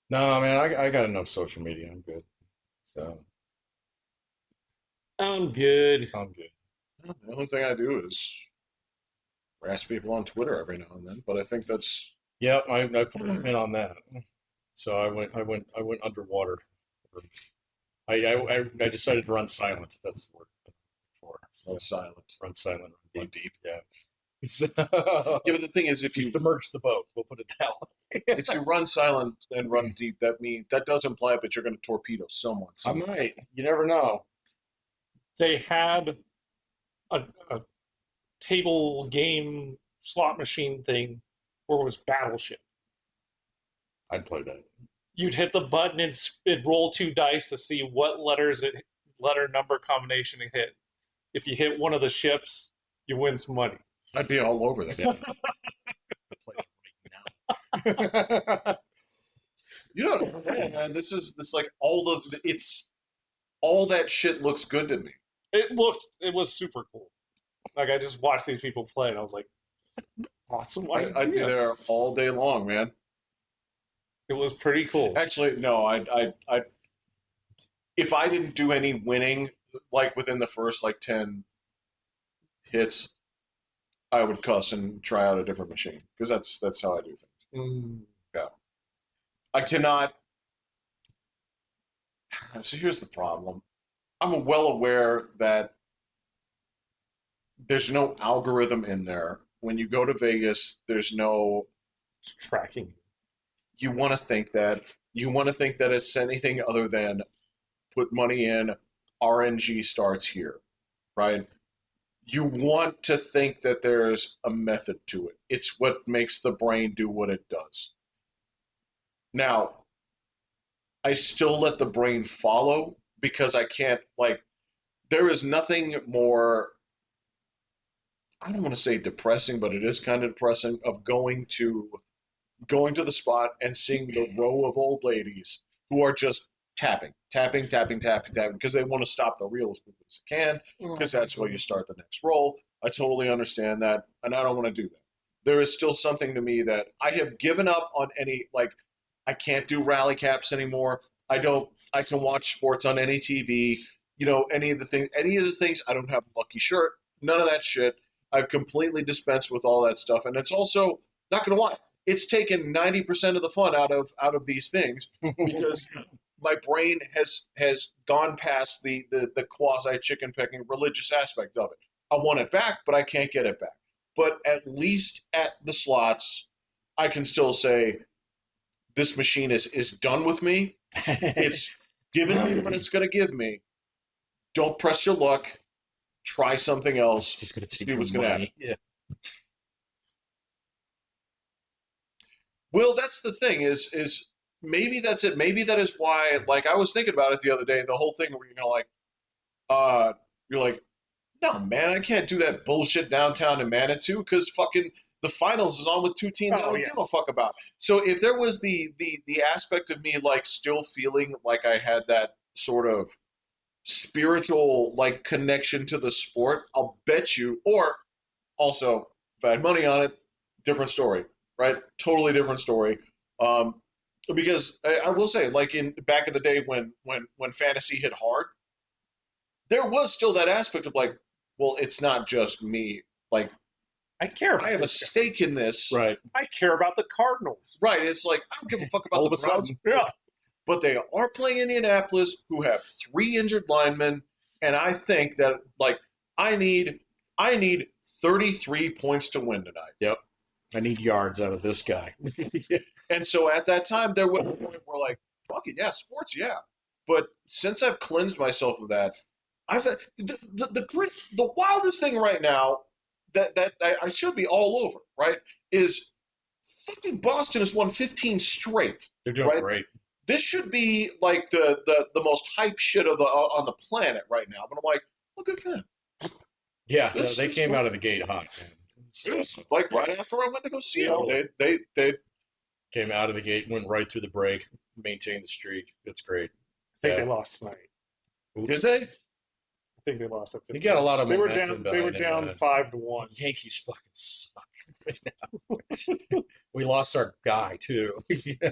No, man, I got enough social media. I'm good. So I'm good. I'm good. The only thing I do is harass people on Twitter every now and then, but I think that's Yep, I put him in on that. So I went underwater. I decided to run silent. That's the word for. Yeah, silent. run silent, run Run deep. deep. Yeah. Yeah, but the thing is, if you Submerge the boat. We'll put it that way. if you run silent and run deep, that does imply that you're going to torpedo someone. I might. You never know. They had a table game slot machine thing where it was Battleship. I'd play that. You'd hit the button and it'd roll two dice to see what letter number combination it hit. If you hit one of the ships, you win some money. I'd be all over that. Yeah. I'd play it right now. You know, man, this like it's all that shit looks good to me. It was super cool. Like I just watched these people play and I was like, awesome I'd be idea. there all day long, man. It was pretty cool. Actually, no, I if I didn't do any winning like within the first like 10 hits, I would cuss and try out a different machine because that's how I do things. Mm. Yeah. I cannot. So here's the problem. I'm well aware that there's no algorithm in there. When you go to Vegas, there's no. It's tracking. You want to think that it's anything other than put money in. RNG starts here, right? You want to think that there's a method to it. It's what makes the brain do what it does. Now, I still let the brain follow because I can't like there is nothing more I don't want to say depressing, but it is kind of depressing of going to the spot and seeing the row of old ladies who are just tapping, tapping, tapping, tapping, tapping because they want to stop the reel as quickly as they can because that's where you start the next roll. I totally understand that, and I don't want to do that. There is still something to me that I have given up on any like I can't do rally caps anymore. I don't. I can watch sports on any TV. You know, any of the things. I don't have a lucky shirt. None of that shit. I've completely dispensed with all that stuff, and it's also not going to lie. It's taken 90% of the fun out of these things because my brain has gone past the quasi chicken pecking religious aspect of it. I want it back, but I can't get it back. But at least at the slots, I can still say this machine is done with me. It's given me what it's going to give me. Don't press your luck. Try something else. It's just gonna take See your what's going to happen. money. Yeah. Well, that's the thing is maybe that's it. Maybe that is why. Like I was thinking about it the other day. The whole thing where uh, you're like, no man, I can't do that bullshit downtown in Manitou because fucking the finals is on with two teams I don't give a fuck about. So if there was the aspect of me like still feeling like I had that sort of spiritual like connection to the sport, I'll bet you. Or also, if I had money on it, different story, right? Totally different story. Um, because I will say, like in back in the day when fantasy hit hard, there was still that aspect of like, well, it's not just me. Like I care about I have a this stake in this. Right. I care about the Cardinals. Right. It's like I don't give a fuck about All the of a Browns, sudden. Yeah. but they are playing Indianapolis, who have 3 injured linemen, and I think that like I need I need 33 points to win tonight. Yep. I need yards out of this guy. And so at that time, there was a point where like, fuck it, yeah, sports, yeah. But since I've cleansed myself of that, I've the wildest thing right now that I should be all over, right, is fucking Boston has won 15 straight. They're doing right? great. This should be like the most hype shit of the on the planet right now. But I'm like, look at them. Yeah, This they is came what- out of the gate hot, man. It was like right after I went to go see them. They Came out of the gate, went right through the break, maintained the streak. It's great. I think Yeah. they lost tonight. did they? I think they lost at 15. You got a lot of They were momentum down. They were behind down it. 5-1. The Yankees fucking suck right now. We lost our guy too. Yeah,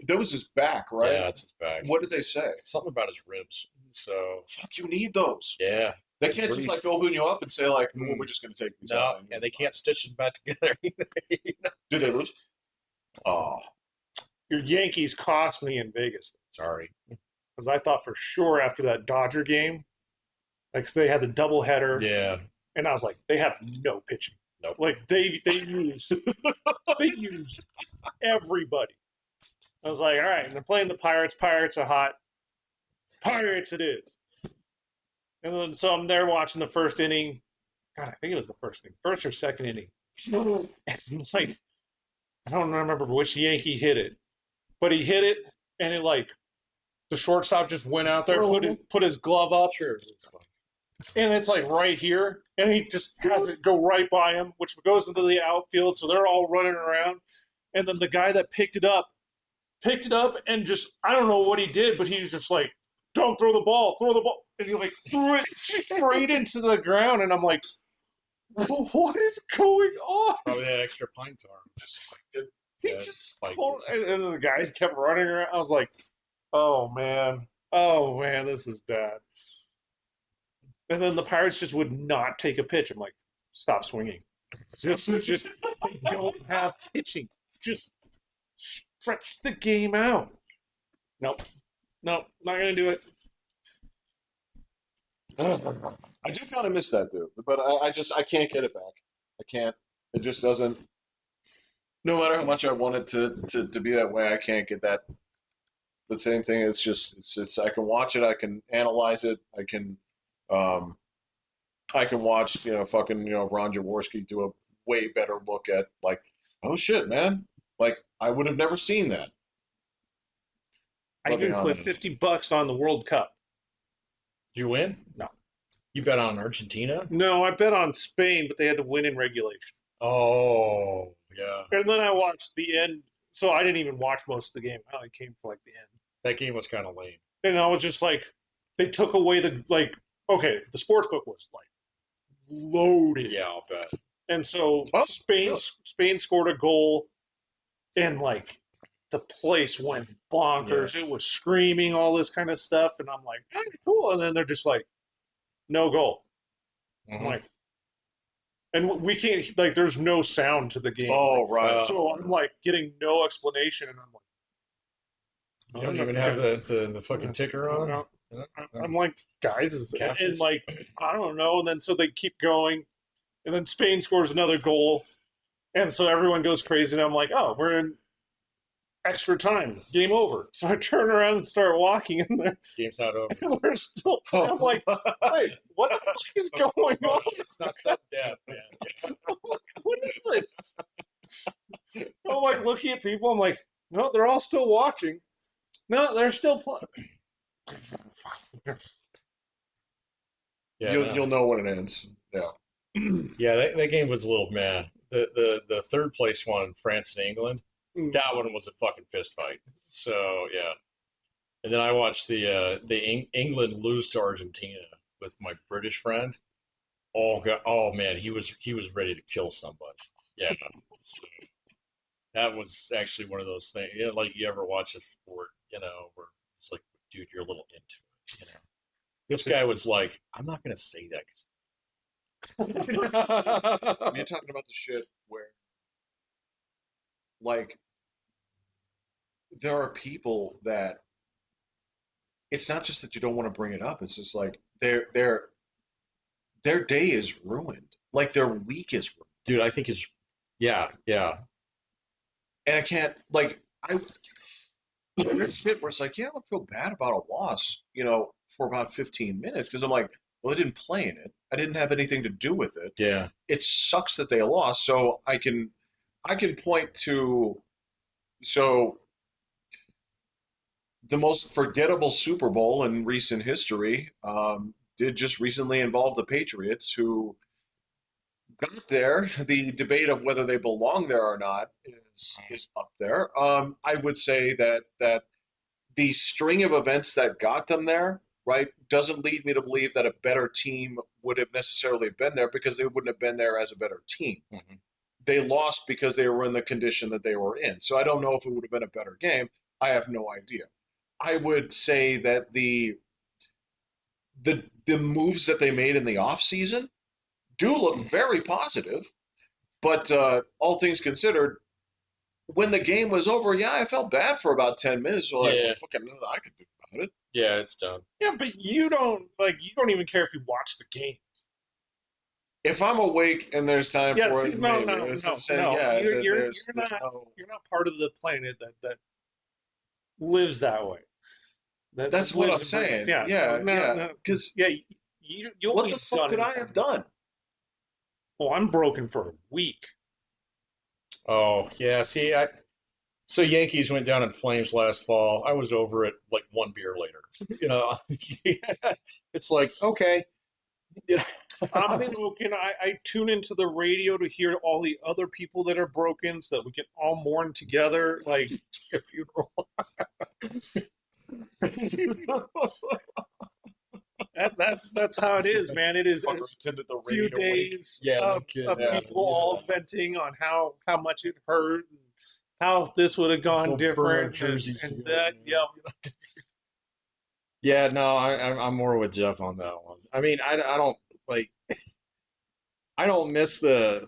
That was his back, right? it's his back. What did they say? Something about his ribs. So Fuck, you need those. yeah, They can't just like open you up and say like, well, we're just going to take these no, out. and they can't stitch them back together. Either, you know? Did they lose? Oh, Your Yankees cost me in Vegas Sorry. because I thought for sure after that Dodger game, like they had the doubleheader, Yeah. and I was like, they have no pitching. Nope. Like they used they used everybody. I was like, all right, and they're playing the Pirates. Pirates are hot. Pirates it is. And then so I'm there watching the first inning. God, I think it was the first inning, first or second inning. And like, I don't remember which Yankee hit it, but he hit it, and it like the shortstop just went out there, put his glove up, Sure. and it's like right here, and he just has it go right by him, which goes into the outfield. So they're all running around, and then the guy that picked it up, and just I don't know what he did, but he was just like, "Don't throw the ball, and he like threw it straight into the ground, and I'm like, what is going on? Probably that extra pine tar. just like He Yeah, just spiked pulled, and the guys kept running around. I was like, oh man, this is bad. And then the Pirates just would not take a pitch. I'm like, stop swinging. Just they don't have pitching. Just stretch the game out. Nope, not gonna do it. I do kind of miss that dude, but I can't get it back. I can't. It just doesn't. No matter how much I want it to be that way, I can't get that. The same thing. It's just it's. I can watch it. I can analyze it. Um, I can watch fucking Ron Jaworski do a way better look at like, oh shit, man, like I would have never seen that. I I'll be even put honest. $50 on the World Cup. Did you win? No. You bet on Argentina? No, I bet on Spain, but they had to win in regulation. Oh, yeah. And then I watched the end. So I didn't even watch most of the game. I only came for like the end. That game was kind of lame. And I was just like, they took away okay, the sports book was like loaded. Yeah, I'll bet. And so Oh, Spain really? Spain scored a goal, and like the place went bonkers. It was screaming, all this kind of stuff, and I'm like, cool. And then they're just like, no goal. I'm Mhm. like, and we can't like, there's no sound to the game. Oh right. So I'm like getting no explanation, and I'm like, You don't even have the fucking ticker on? No. No? I'm like, guys, and Captions? like, I don't know. And then so they keep going, and then Spain scores another goal, and so everyone goes crazy. And I'm like, oh, we're in extra time, game over. So I turn around and start walking, and Game's not over. we're still. I'm like, wait, what the fuck is going on? It's not sudden death, man. What is this? I'm like looking at people. I'm like, no, they're all still watching. No, they're still playing. Yeah, You'll know when it ends. Yeah. yeah, that game was a little meh. the third place one, France and England. Mm. That one was a fucking fist fight. So yeah, and then I watched the England lose to Argentina with my British friend. Oh god, oh man, he was ready to kill somebody. Yeah, so that was actually one of those things. You know, like you ever watch a sport, where it's like, dude, you're a little into it. This guy was like, I'm not gonna say that You're talking about the shit where, like, there are people that it's not just that you don't want to bring it up. It's just like their day is ruined. Like their week is ruined. dude. I think it's yeah, yeah, And I can't like there's shit where it's like, yeah, I don't feel bad about a loss, for about 15 minutes because I'm like, well, I didn't play in it. I didn't have anything to do with it. yeah. It sucks that they lost. So I can point to so the most forgettable Super Bowl in recent history did just recently involve the Patriots, who got there. The debate of whether they belong there or not is up there. I would say that the string of events that got them there, right, doesn't lead me to believe that a better team would have necessarily been there because they wouldn't have been there as a better team. Mhm. They lost because they were in the condition that they were in. So I don't know if it would have been a better game. I have no idea. I would say that the moves that they made in the offseason do look very positive, but all things considered, when the game was over, yeah, I felt bad for about 10 minutes. Like, Yeah. well, fucking nothing I could do about it. Yeah, it's done. Yeah, but you don't even care if you watch the game. If I'm awake and there's time Yeah, for see, it, no, maybe. no, It's no, just saying, no. yeah, You're there's not no. you're not part of the planet that lives that way. That That's what I'm lives and breathes. saying. Yeah, Yeah, so no, yeah. no, Because yeah, you'll what be the fuck done could in I have done? well, I'm broken for a week. Oh yeah. See, so Yankees went down in flames last fall. I was over it like one beer later. You know, it's like okay. You I'm know, broken. I tune into the radio to hear all the other people that are broken so that we can all mourn together. Like a funeral. that's how it is, man. It is a Fucker attended the few radio wake. days Yeah, no of kidding. Yeah. people all venting on how much it hurt and how this would have gone We'll burn our different jerseys and together, that. man. Yeah, Yeah, no, I'm more with Jeff on that one. I mean, I don't like I don't miss the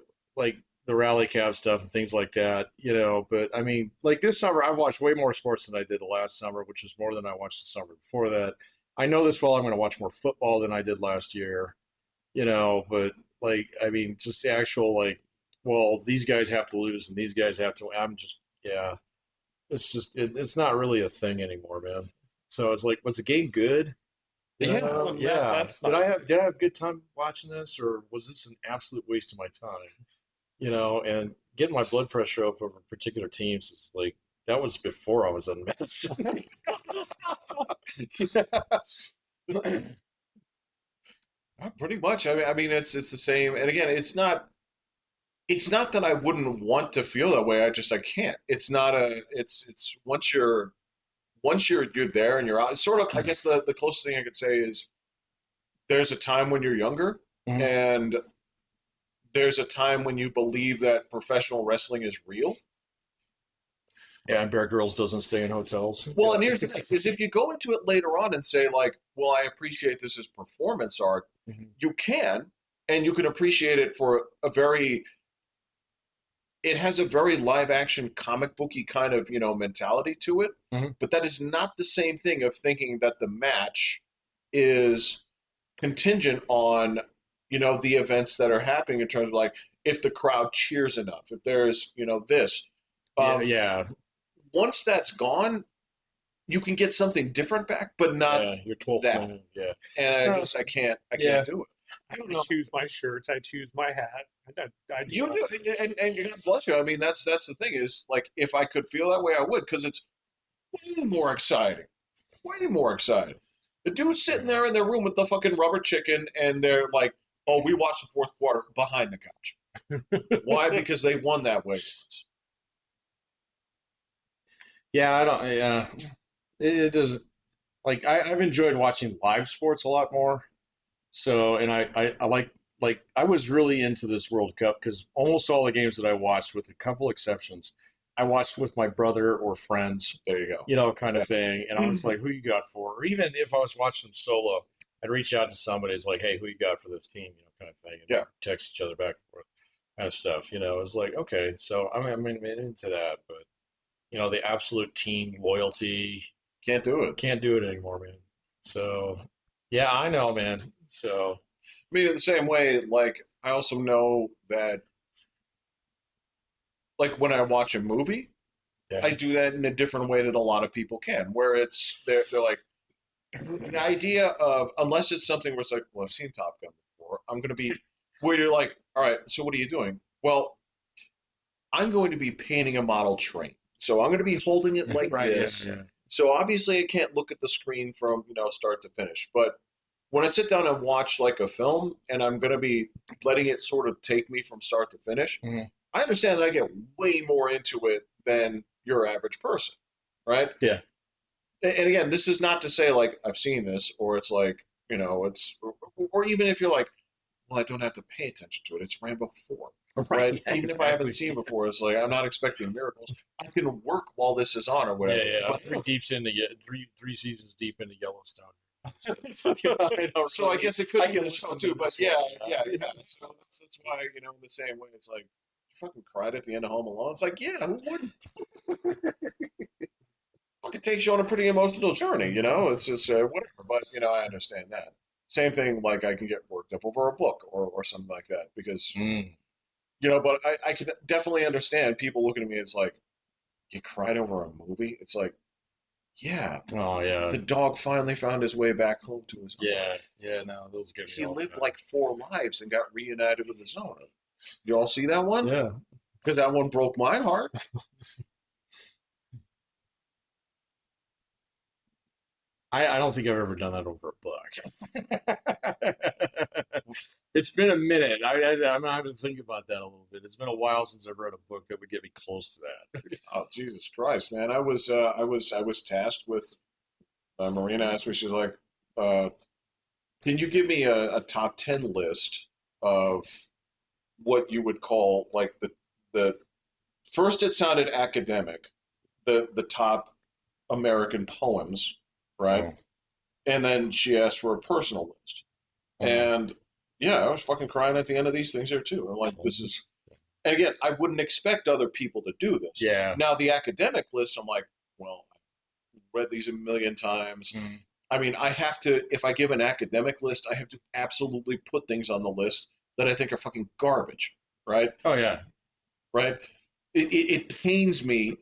rally cap stuff and things like that, but I mean, like this summer I've watched way more sports than I did the last summer, which is more than I watched the summer before that. I know this fall I'm going to watch more football than I did last year, but like I mean, just the actual like, well, these guys have to lose and these guys have to. I'm just yeah, it's not really a thing anymore, man. So it's like, was the game good? Yeah, well, Yeah. that's Did I have a good time watching this, or was this an absolute waste of my time? And getting my blood pressure up over particular teams is like that was before I was on medicine. Yes. Pretty much. I mean, it's the same. And again, it's not that I wouldn't want to feel that way. I can't. It's not a. It's once you're there and you're out. It's sort of. I guess the closest thing I could say is there's a time when you're younger, Mhm. and there's a time when you believe that professional wrestling is real. Yeah, and Bear Grylls doesn't stay in hotels. Well, and here's the thing: is if you go into it later on and say like, "Well, I appreciate this as performance art," Mhm. you can, and you can appreciate it for a very. It has a very live action comic booky kind of mentality to it, Mhm. but that is not the same thing of thinking that the match is contingent on the events that are happening in terms of like if the crowd cheers enough, if there's this. Yeah, Um, yeah, once that's gone, you can get something different back, but not yeah. Your 12th that. man. Yeah. And I No, just I can't yeah. do it. I don't I know. choose my shirts. I choose my hat. I do You all do, and God bless you. I mean, that's the thing is like if I could feel that way, I would because it's way more exciting, way more exciting. The dude's sitting there in their room with the fucking rubber chicken, and they're like, "Oh, we watched the fourth quarter behind the couch." Why? Because they won that way once. Yeah, I don't. Yeah, it doesn't. Like I've enjoyed watching live sports a lot more. So, and I like I was really into this World Cup because almost all the games that I watched, with a couple exceptions, I watched with my brother or friends, There you go. you know, kind of thing. And I was like, "Who you got for?" Or even if I was watching them solo, I'd reach out to somebody. It's like, "Hey, who you got for this team?" You know, kind of thing, and Yeah. text each other back and forth, kind of stuff. You know, it was like, okay, so I'm into that, but you know, the absolute team loyalty, Can't do it. can't do it anymore, man. So, yeah, I know, man. So, I mean, in the same way, like I also know that, like when I watch a movie, I yeah. do that in a different way that a lot of people can, where it's they're like the idea of, unless it's something where it's like, well, I've seen Top Gun before, I'm going to be where you're like, all right, so what are you doing? Well, I'm going to be painting a model train, so I'm going to be holding it like Right. Yeah. this. Yeah. So obviously, I can't look at the screen from start to finish, but when I sit down and watch like a film and I'm going to be letting it sort of take me from start to finish, Mhm. I understand that I get way more into it than your average person, right? Yeah. And again, this is not to say like I've seen this or it's like, it's, or even if you're like, well, I don't have to pay attention to it. It's Rambo 4, Right. right? Yeah. Even if I haven't Exactly. seen before, it's like I'm not expecting miracles. I can work while this is on or Yeah. whatever. Yeah. I'm But three seasons deep into Yellowstone. So, I don't so I really. guess it could I be can the live show under too. But this yeah, one. yeah, yeah. So that's why in the same way, it's like you fucking cried at the end of Home Alone. It's like, yeah, who wouldn't? Fucking takes you on a pretty emotional journey. It's just whatever. But I understand that. Same thing. Like I can get worked up over a book or something like that because Mm. But I can definitely understand people looking at me. It's like you cried over a movie. It's like, yeah, Oh yeah. the dog finally found his way back home to his owner. Yeah. Yeah. No, those get me He all the lived time. like 4 lives and got reunited with his owner. You all see that one? Yeah. Because that one broke my heart. I don't think I've ever done that over a book. It's been a minute. I'm gonna have to think about that a little bit. It's been a while since I've read a book that would get me close to that. Oh Jesus Christ, man! I was tasked with Marina asked me. She's like, uh, "Can you give me a top 10 list of what you would call like the first? It sounded academic. The top American poems, right? Oh, And then she asked for a personal list. oh, And yeah, I was fucking crying at the end of these things here too. I'm like, this is, poems. and again, I wouldn't expect other people to do this. Yeah. Now, the academic list, I'm like, well, I've read these a million times. Mm. I mean, I have to, if I give an academic list, I have to absolutely put things on the list that I think are fucking garbage, right? Oh yeah. Right? It pains me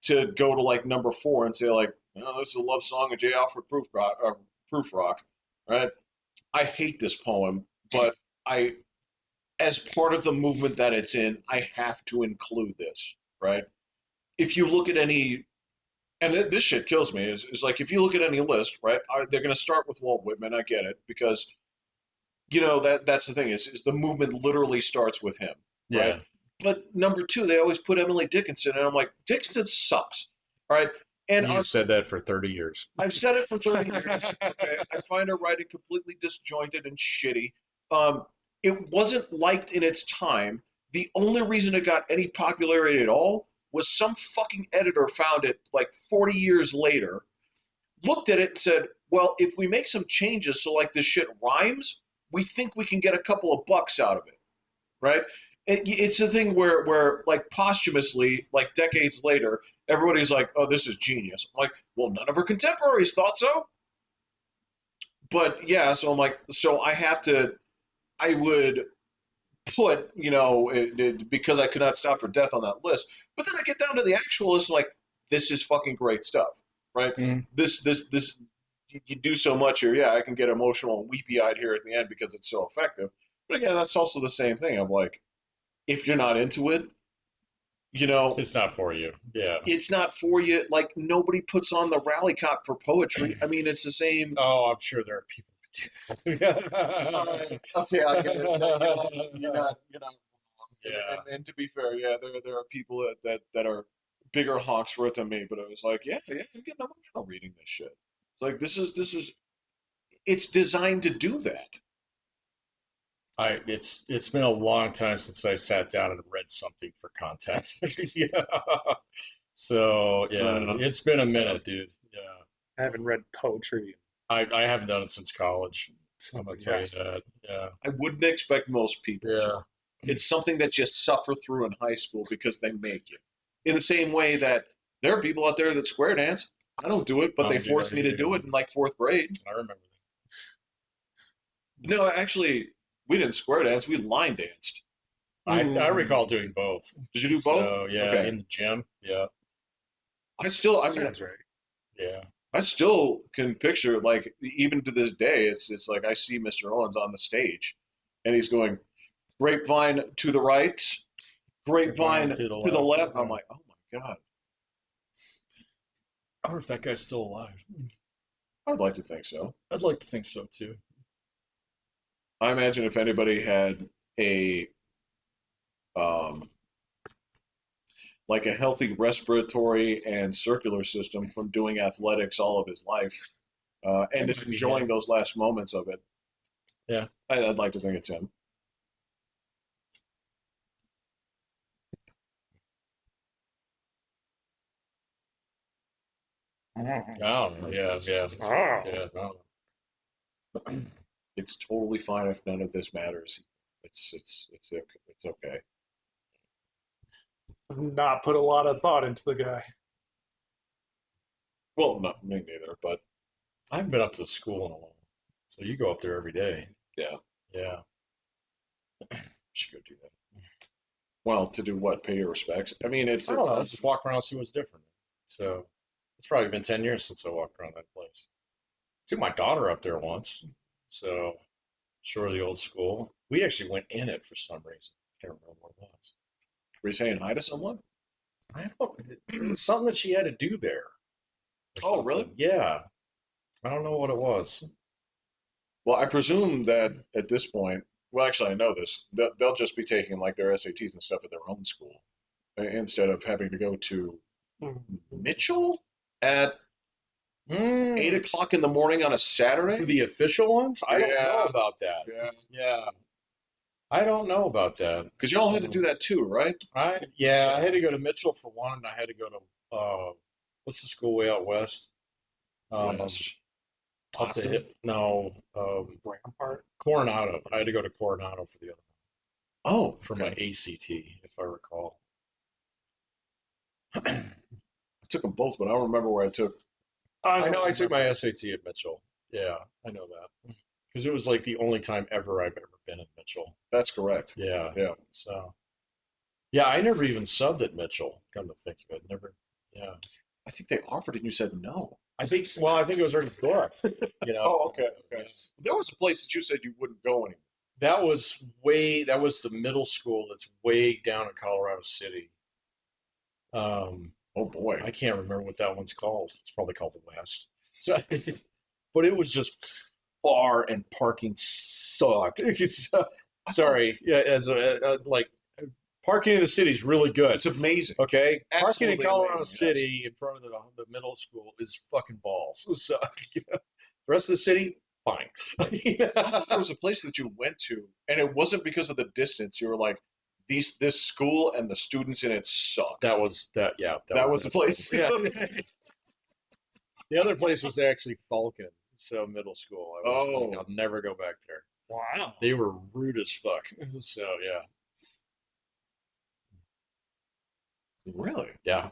to go to like number 4 and say, like, oh, this is a love song of J. Alfred Prufrock, right? I hate this poem, but I, as part of the movement that it's in, I have to include this, right? If you look at any, and this shit kills me, is like if you look at any list, right? They're going to start with Walt Whitman. I get it because that's the thing is the movement literally starts with him, right? Yeah. But number 2, they always put Emily Dickinson, and I'm like, Dickinson sucks, all right? And You've said that for 30 years. I've said it for 30 years. Okay, I find her writing completely disjointed and shitty. Um, it wasn't liked in its time. The only reason it got any popularity at all was some fucking editor found it like 40 years later, looked at it and said, "Well, if we make some changes so like this shit rhymes, we think we can get a couple of bucks out of it." Right? It's a thing where like posthumously, like decades later, everybody's like, "Oh, this is genius." I'm like, well, none of her contemporaries thought so. But yeah, so I'm like, so I have to. I would put, because I could not stop for death on that list. But then I get down to the actual list, like, this is fucking great stuff, right? Mm. This. You do so much here. Yeah, I can get emotional and weepy eyed here at the end because it's so effective. But again, that's also the same thing. I'm like, if you're not into it, It's not for you. Yeah. it's not for you. Like nobody puts on the rally cop for poetry. I mean, it's the same. Oh, I'm sure there are people who do All that. right, okay, I get it. No, you're not. You're not. Yeah. And to be fair, yeah, there are people that are bigger hawks for it than me, but I was like, yeah, I'm getting emotional reading this shit. It's like this is it's designed to do that. It's been a long time since I sat down and read something for context. Yeah. So yeah, Uh, it's been a yeah. minute, dude. Yeah. I haven't read poetry. I haven't done it since college. I'm gonna tell Yeah. you that. Yeah. I wouldn't expect most people to. Yeah. It's something that you suffer through in high school because they make you. In the same way that there are people out there that square dance. I don't do it, but I they don't do forced that me to either. do it in like fourth grade. I remember No, actually, we didn't square dance. We line danced. that. I recall doing both. Did you do both? So yeah, Okay. in the gym. Yeah. I mean, Sounds right. Yeah. I still can picture like even to this day, it's like I see Mr. Owens on the stage, and he's going grapevine to the right, grapevine To the to the left. left. I'm Yeah. like, oh my god, I wonder if that guy's still alive. I'd like to think so. I'd like to think so too. I imagine if anybody had a um, like a healthy respiratory and circular system from doing athletics all of his life, and That just might be enjoying him. those last moments of it, Yeah. I'd like to think it's him. I don't know. Yeah. Yeah. Oh. Yeah. I don't know. It's totally fine if none of this matters. It's okay. Not put a lot of thought into the guy. Well, no, me neither. But I haven't been up to the school in a while, so you go up there every day. yeah, Yeah. Should go do that. well, to do what? Pay your respects. I mean, I don't know. Just walk around, see what's different. So it's probably been 10 years since I walked around that place. Took my daughter up there once. So sure, the old school. We actually went in it for some reason. I can't remember what it was. Were you saying hi to someone? I don't. It was something that she had to do there. Or Oh, really? something. Yeah. I don't know what it was. Well, I presume that at this point, well, actually, I know this. They'll just be taking like their SATs and stuff at their own school instead of having to go to Mitchell at eight Mm, o'clock in the morning on a for Saturday. the official ones? I don't know Yeah, about that. yeah. Yeah. I don't know about that. Because y'all had to do that too, right? I had to go to Mitchell for one, and I had to go to what's the school way out west? West. Up the Boston? hip. No, Rampart. Coronado. I had to go to Coronado for the other Oh, for my okay. ACT, if I recall. I took them both, but I don't remember where I took. I know I took my SAT at Mitchell. Yeah, I know that because it was like the only time ever I've ever been at Mitchell. That's correct. Yeah, Yeah. so yeah, I never even subbed at Mitchell. Come to think of it, never. Yeah, I think they offered it and you said no. I think. Well, I think it was already booked. You know. Oh, okay, okay. There was a place that you said you wouldn't go anymore. That was way. That was the middle school. That's way down in Colorado City. Um, Oh boy. I can't remember what that one's called. It's probably called the West. So, but it was just far and parking sucked. Sorry, yeah, as a like parking in the city is really good. It's amazing. Okay, parking in Absolutely Colorado amazing, yes. City in front of the middle school is fucking balls. So, the rest of the city, fine. I thought there was a place that you went to, and it wasn't because of the distance. You were like, this school and the students in it suck. That was that. Yeah, That was the place. Yeah. The other place was actually Falcon, so middle school. I was like, Oh, I'll never go back there. Wow. They were rude as fuck. So yeah, really? yeah.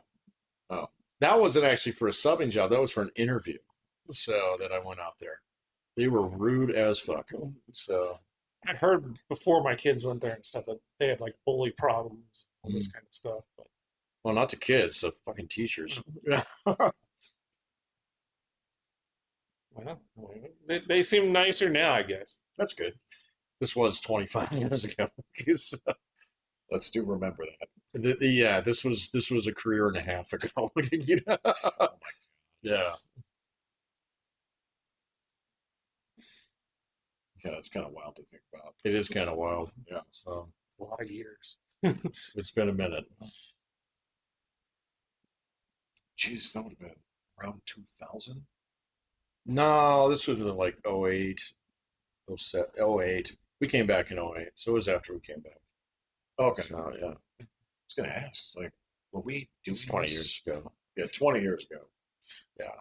Oh, That wasn't actually for a subbing job. That was for an interview. So that I went out there. They were rude as fuck. So I heard before my kids went there and stuff that they had like bully problems, all this Mm. kind of stuff. But well, not the kids, the fucking teachers. Yeah, well, they seem nicer now, I guess. that's good. This was 25 years ago. So, let's do remember that. yeah, this was a career and a half ago. You know? Yeah. Yeah, it's kind of wild to think about. It is kind of wild. Yeah. So It's a lot of years. It's been a minute. Jeez, that would have been around 2000. No, this would have been like '08, '07, '08. We came back in '08, so it was after we came back. Okay. So yeah, I was going to ask. It's like, were we doing it's 20 this? years ago. Yeah, 20 years ago. Yeah.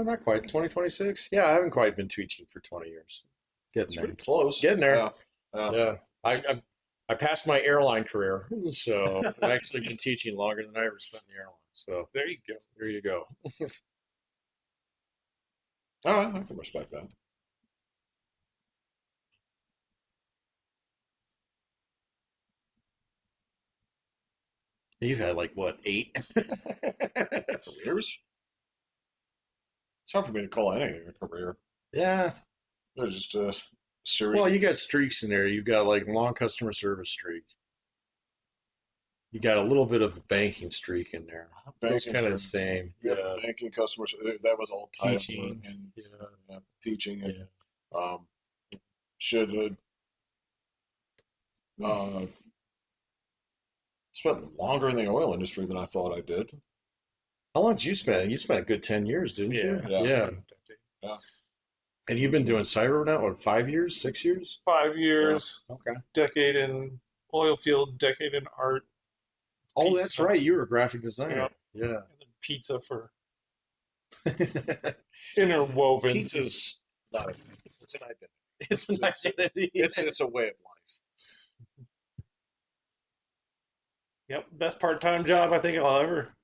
Not quite. 2026? Yeah, I haven't quite been teaching for 20 years. Getting It's there. pretty close. Getting there. Yeah. Yeah. Yeah. I passed my airline career, so I've actually been teaching longer than I ever spent in the airline. So There you go. there you go. All right, I can respect that. You've had like what, 8? Careers? It's hard for me to call anything a career. Yeah. There's just a series. Well, you got streaks in there. You've got like long customer service streak. You got a little bit of a banking streak in there. Those Banking kind of for the same. yeah, Yeah. banking customers. That was all tied up Teaching. in Yeah. teaching and Yeah. um, should uh, spent longer in the oil industry than I thought I did. How long did you spend? You spent a good 10 years, didn't you? Yeah. Yeah. Yeah. Yeah. And you've been doing cyber now, what, 5 years, 6 years? 5 years, Okay. decade in oil field, decade in art, Oh, that's Pizza. right. You were a graphic designer. and then pizza for Yeah. interwoven. Pizza's not a it's an identity. It's an identity. It's a way of life. Yep, best part-time job I think I'll ever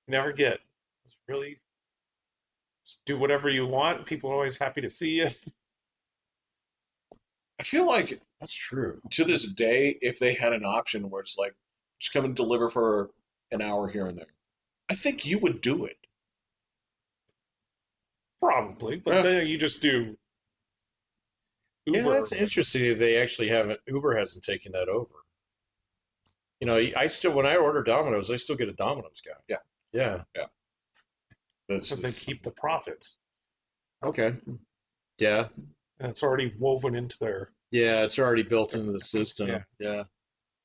never get. It's really just do whatever you want. People are always happy to see you. I feel like That's true. to this day, if they had an option where it's like just come and deliver for an hour here and there, I think you would do it. Probably, but Yeah. then you just do Yeah, Uber. that's interesting that they actually haven't, Uber hasn't taken that over. You know, I still, when I order Domino's, I still get a Domino's guy. Yeah. Yeah. That's because they keep the profits. Okay. Yeah. And it's already woven into their. Yeah, it's already built into the system. Yeah. Yeah.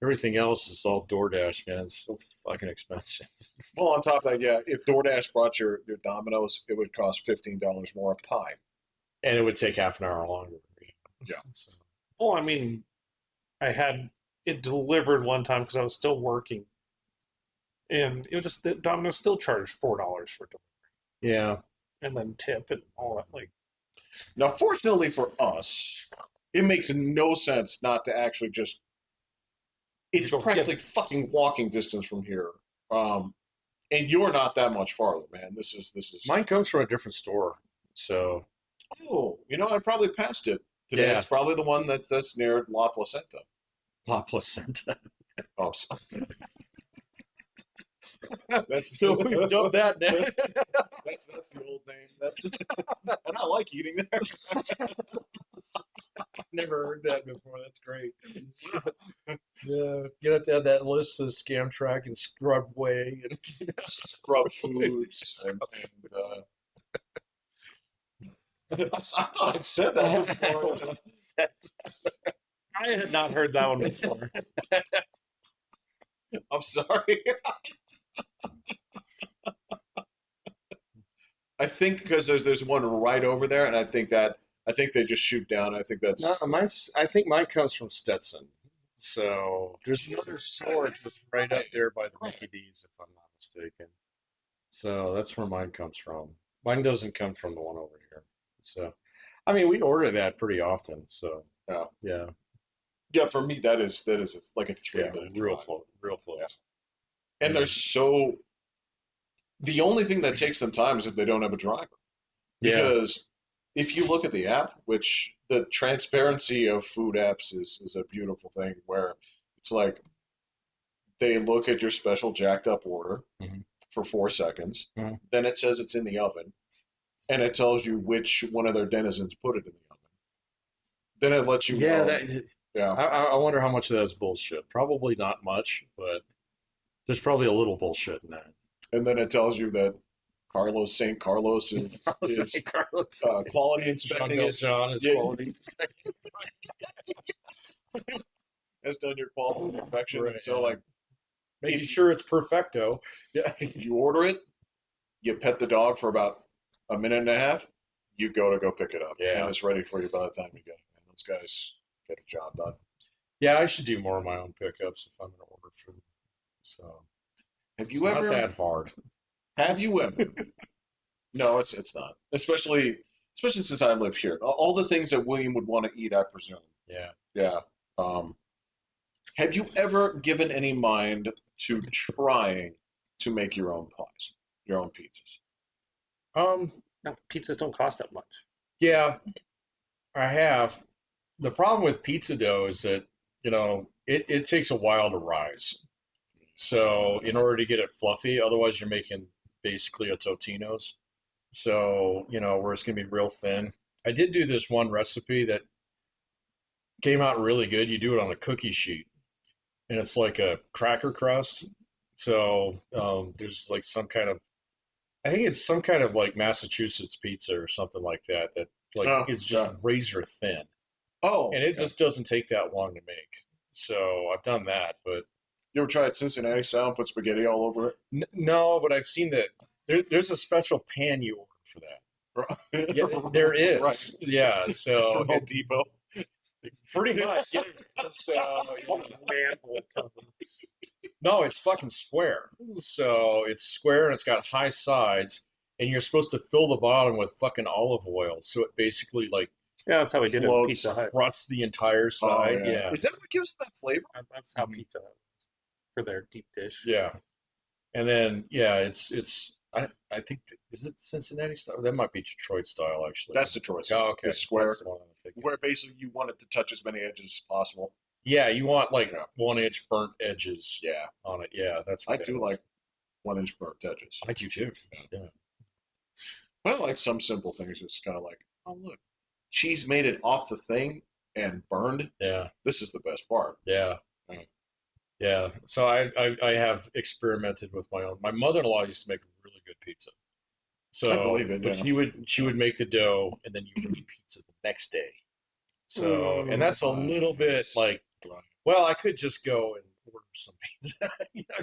Everything else is all DoorDash, man. It's so fucking expensive. well. On top of that, yeah, if DoorDash brought your Domino's, it would cost $15 more a pie. And it would take half an hour longer. Yeah. So, Well, I mean, I had it delivered one time because I was still working, and it was just that Domino's still charged $4 for delivery, yeah. and then tip and all that. Like, Now, fortunately for us, it makes no sense not to actually just. It's Go get practically fucking walking distance from here, and you're not that much farther, man. This is. Mine comes from a different store. So, Oh, I probably passed it today. Yeah. It's probably the one that's near La Placenta. La Placenta. Oh, so- that's So we've done that now. That's the old name. That's and I like eating there. Never heard that before. That's great. Yeah, you have to add that list to the Scam Track and Scrubway and Scrub foods I thought I'd said that before. I had not heard that one before. I'm sorry. I think because there's one right over there, and I think they just shoot down. I think that's No, I think mine comes from Stetson. So there's another store just right up there by the Mickey D's, if I'm not mistaken. So that's where mine comes from. Mine doesn't come from the one over here. So, I mean, we order that pretty often. So, yeah, yeah. For me, that is like a 3 minute real drive. close, real close. And they're so. The only thing that takes them time is if they don't have a driver. Yeah, Because if you look at the app, which the transparency of food apps is a beautiful thing, where it's like they look at your special jacked up order Mhm. for 4 seconds, Mhm. then it says it's in the oven, and it tells you which one of their denizens put it in the oven. Then it lets you yeah. know. That Yeah. I wonder how much of that is bullshit. Probably not much, but there's probably a little bullshit in that. And then it tells you that Carlos St. Carlos is Carlos. quality inspecting Jungle it. John is Yeah. quality. And has done your quality inspection. Right, And so, yeah. like, Making if sure it's perfecto. Yeah. you order it, you pet the dog for about a minute and a half, you go pick it up, and Yeah. it's ready for you by the time you get it. And those guys get a job done. Yeah, I should do more of my own pickups if I'm going to order food. So Have it's you not ever? that hard. Have you ever? No, it's not. Especially since I live here. All the things that William would want to eat, I presume. Yeah. Yeah. Um, have you ever given any mind to trying to make your own pies, your own pizzas? Um, No, pizzas don't cost that much. yeah, I have. The problem with pizza dough is that, it takes a while to rise. So in order to get it fluffy, otherwise you're making basically a Totino's. So, where it's going to be real thin. I did do this one recipe that came out really good. You do it on a cookie sheet, and it's like a cracker crust. So there's like I think it's some kind of like Massachusetts pizza or something like that, that like Oh, is just yeah. razor thin, Oh, and it yeah. just doesn't take that long to make. So I've done that, but You ever tried Cincinnati style and put spaghetti all over it? no, but I've seen that there's a special pan you order for that. Yeah, there Right. is. Yeah, so From Home Depot. pretty much. Yeah. So yeah. Manhole cover. No, it's fucking square. So it's square and it's got high sides, and you're supposed to fill the bottom with fucking olive oil, so it basically like Yeah, that's how we did it at Floats. Pizza Hut. crusts the entire Oh, side. yeah. Yeah, Is that what gives it that flavor? That's how Mhm. Pizza Hut was for their deep dish. Yeah, and then yeah, it's I think is it Cincinnati style? That might be Detroit style actually. That's Detroit Oh, style. okay, It's square, that's the one I'm thinking. where basically you want it to touch as many edges as possible. Yeah, you want like Yeah. 1 inch burnt edges Yeah. on it. Yeah, that's I what that do is. like 1 inch burnt edges. I do too. Yeah. But I like some simple things. It's kind of like, oh, look, cheese made it off the thing and burned. Yeah. This is the best part. Yeah. Yeah. Yeah. So I have experimented with my own. My mother-in-law used to make really good pizza. I So, believe it, but yeah. she would make the dough and then you would eat pizza the next day. So, and that's a little bit like, well, I could just go and order some pizza,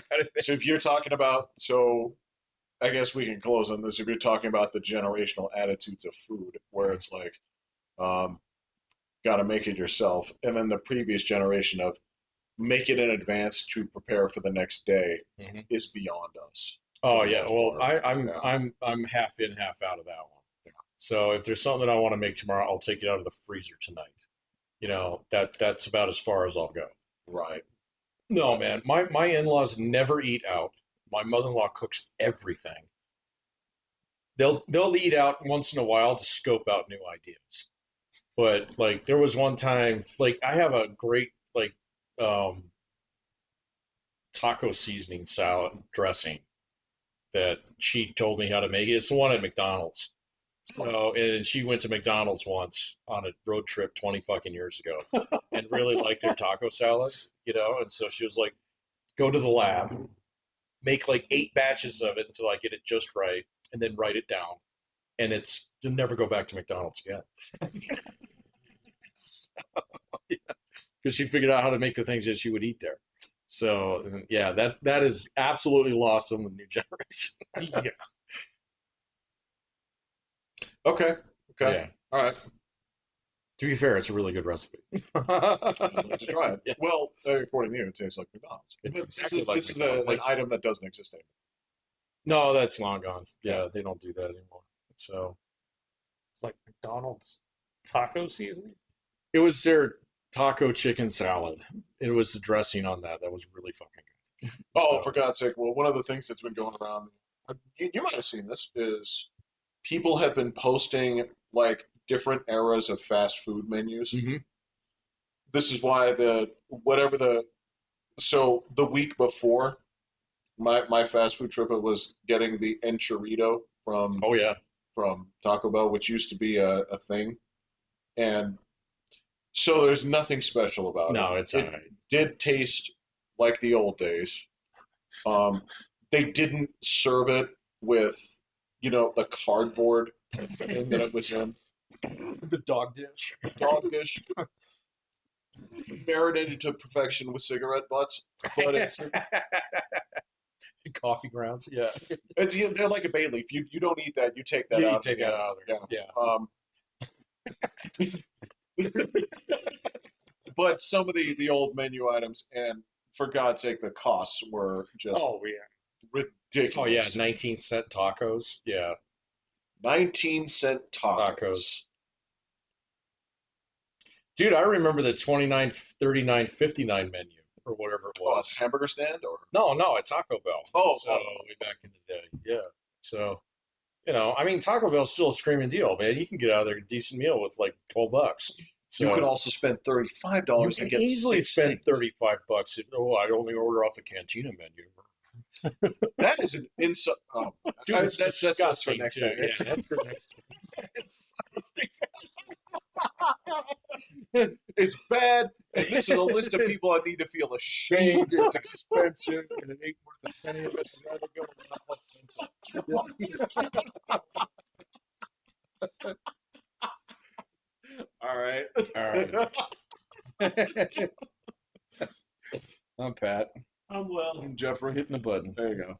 kind of thing. So if you're talking about, so I guess we can close on this. If you're talking about the generational attitudes of food, where it's like, um, got to make it yourself, and then the previous generation of make it in advance to prepare for the next day Mhm. is beyond us. Oh For the yeah. most Well, part. I'm Yeah. I'm half in, half out of that one. So if there's something I want to make tomorrow, I'll take it out of the freezer tonight. That's about as far as I'll go. Right. No, man, my in-laws never eat out. My mother-in-law cooks everything. They'll eat out once in a while to scope out new ideas. But like there was one time, like I have a great like um taco seasoning salad dressing that she told me how to make it. It's the one at McDonald's. So, and she went to McDonald's once on a road trip 20 fucking years ago and really liked their taco salad, and so she was like, go to the lab, make like 8 batches of it until I get it just right, and then write it down. And you'll never go back to McDonald's again. Because she figured out how to make the things that she would eat there. So yeah, that is absolutely lost on the new generation. Yeah. Okay. Okay. Yeah. All right. To be fair, it's a really good recipe. I'd like to try it. Yeah. Well, according to you, it tastes like McDonald's. It's But exactly this like is McDonald's. an item that doesn't exist anymore. No, that's long gone. Yeah, they don't do that anymore. So It's like McDonald's taco seasoning. it was their taco chicken salad. It was the dressing on that that was really fucking good. Oh, So, for God's sake! Well, one of the things that's been going around, you might have seen this, is people have been posting like different eras of fast food menus. mhm. This is why so the week before my fast food trip, it was getting the enchilada Oh yeah, from Taco Bell, which used to be a thing, and so there's nothing special about it. no, it's all It right. did taste like the old days. Um, they didn't serve it with, the cardboard thing that it was in. The dog dish. Dog dish. marinated to perfection with cigarette butts, but Coffee grounds. Yeah. they're like a bay leaf. You don't eat that. You take that Yeah, you out. take that out of there. But some of the old menu items, and for God's sake, the costs were just Oh yeah. Oh yeah, ridiculous. 19-cent tacos. Yeah, 19-cent tacos. tacos. Dude, I remember the 29, 39, 59 menu or whatever it Oh, a was. hamburger stand or No, at Taco Bell. oh, So oh. way back in the day. Yeah. So, I mean, Taco Bell's still a screaming deal, man. You can get out of there a decent meal with like $12. You could So also spend $35 you and can get easily six spend steaks. $35 if, I only order off the cantina menu. That is an insult. Oh, Dude, it's that's for disgusting, next too. time. Yeah, that's for next time. It's bad, and this is a list of people I need to feel ashamed. It's expensive, and it ain't worth a penny of it. So rather go to Placenta. All right. All right. I'm Pat. I'm well. Jeff, we're hitting the button. There you go.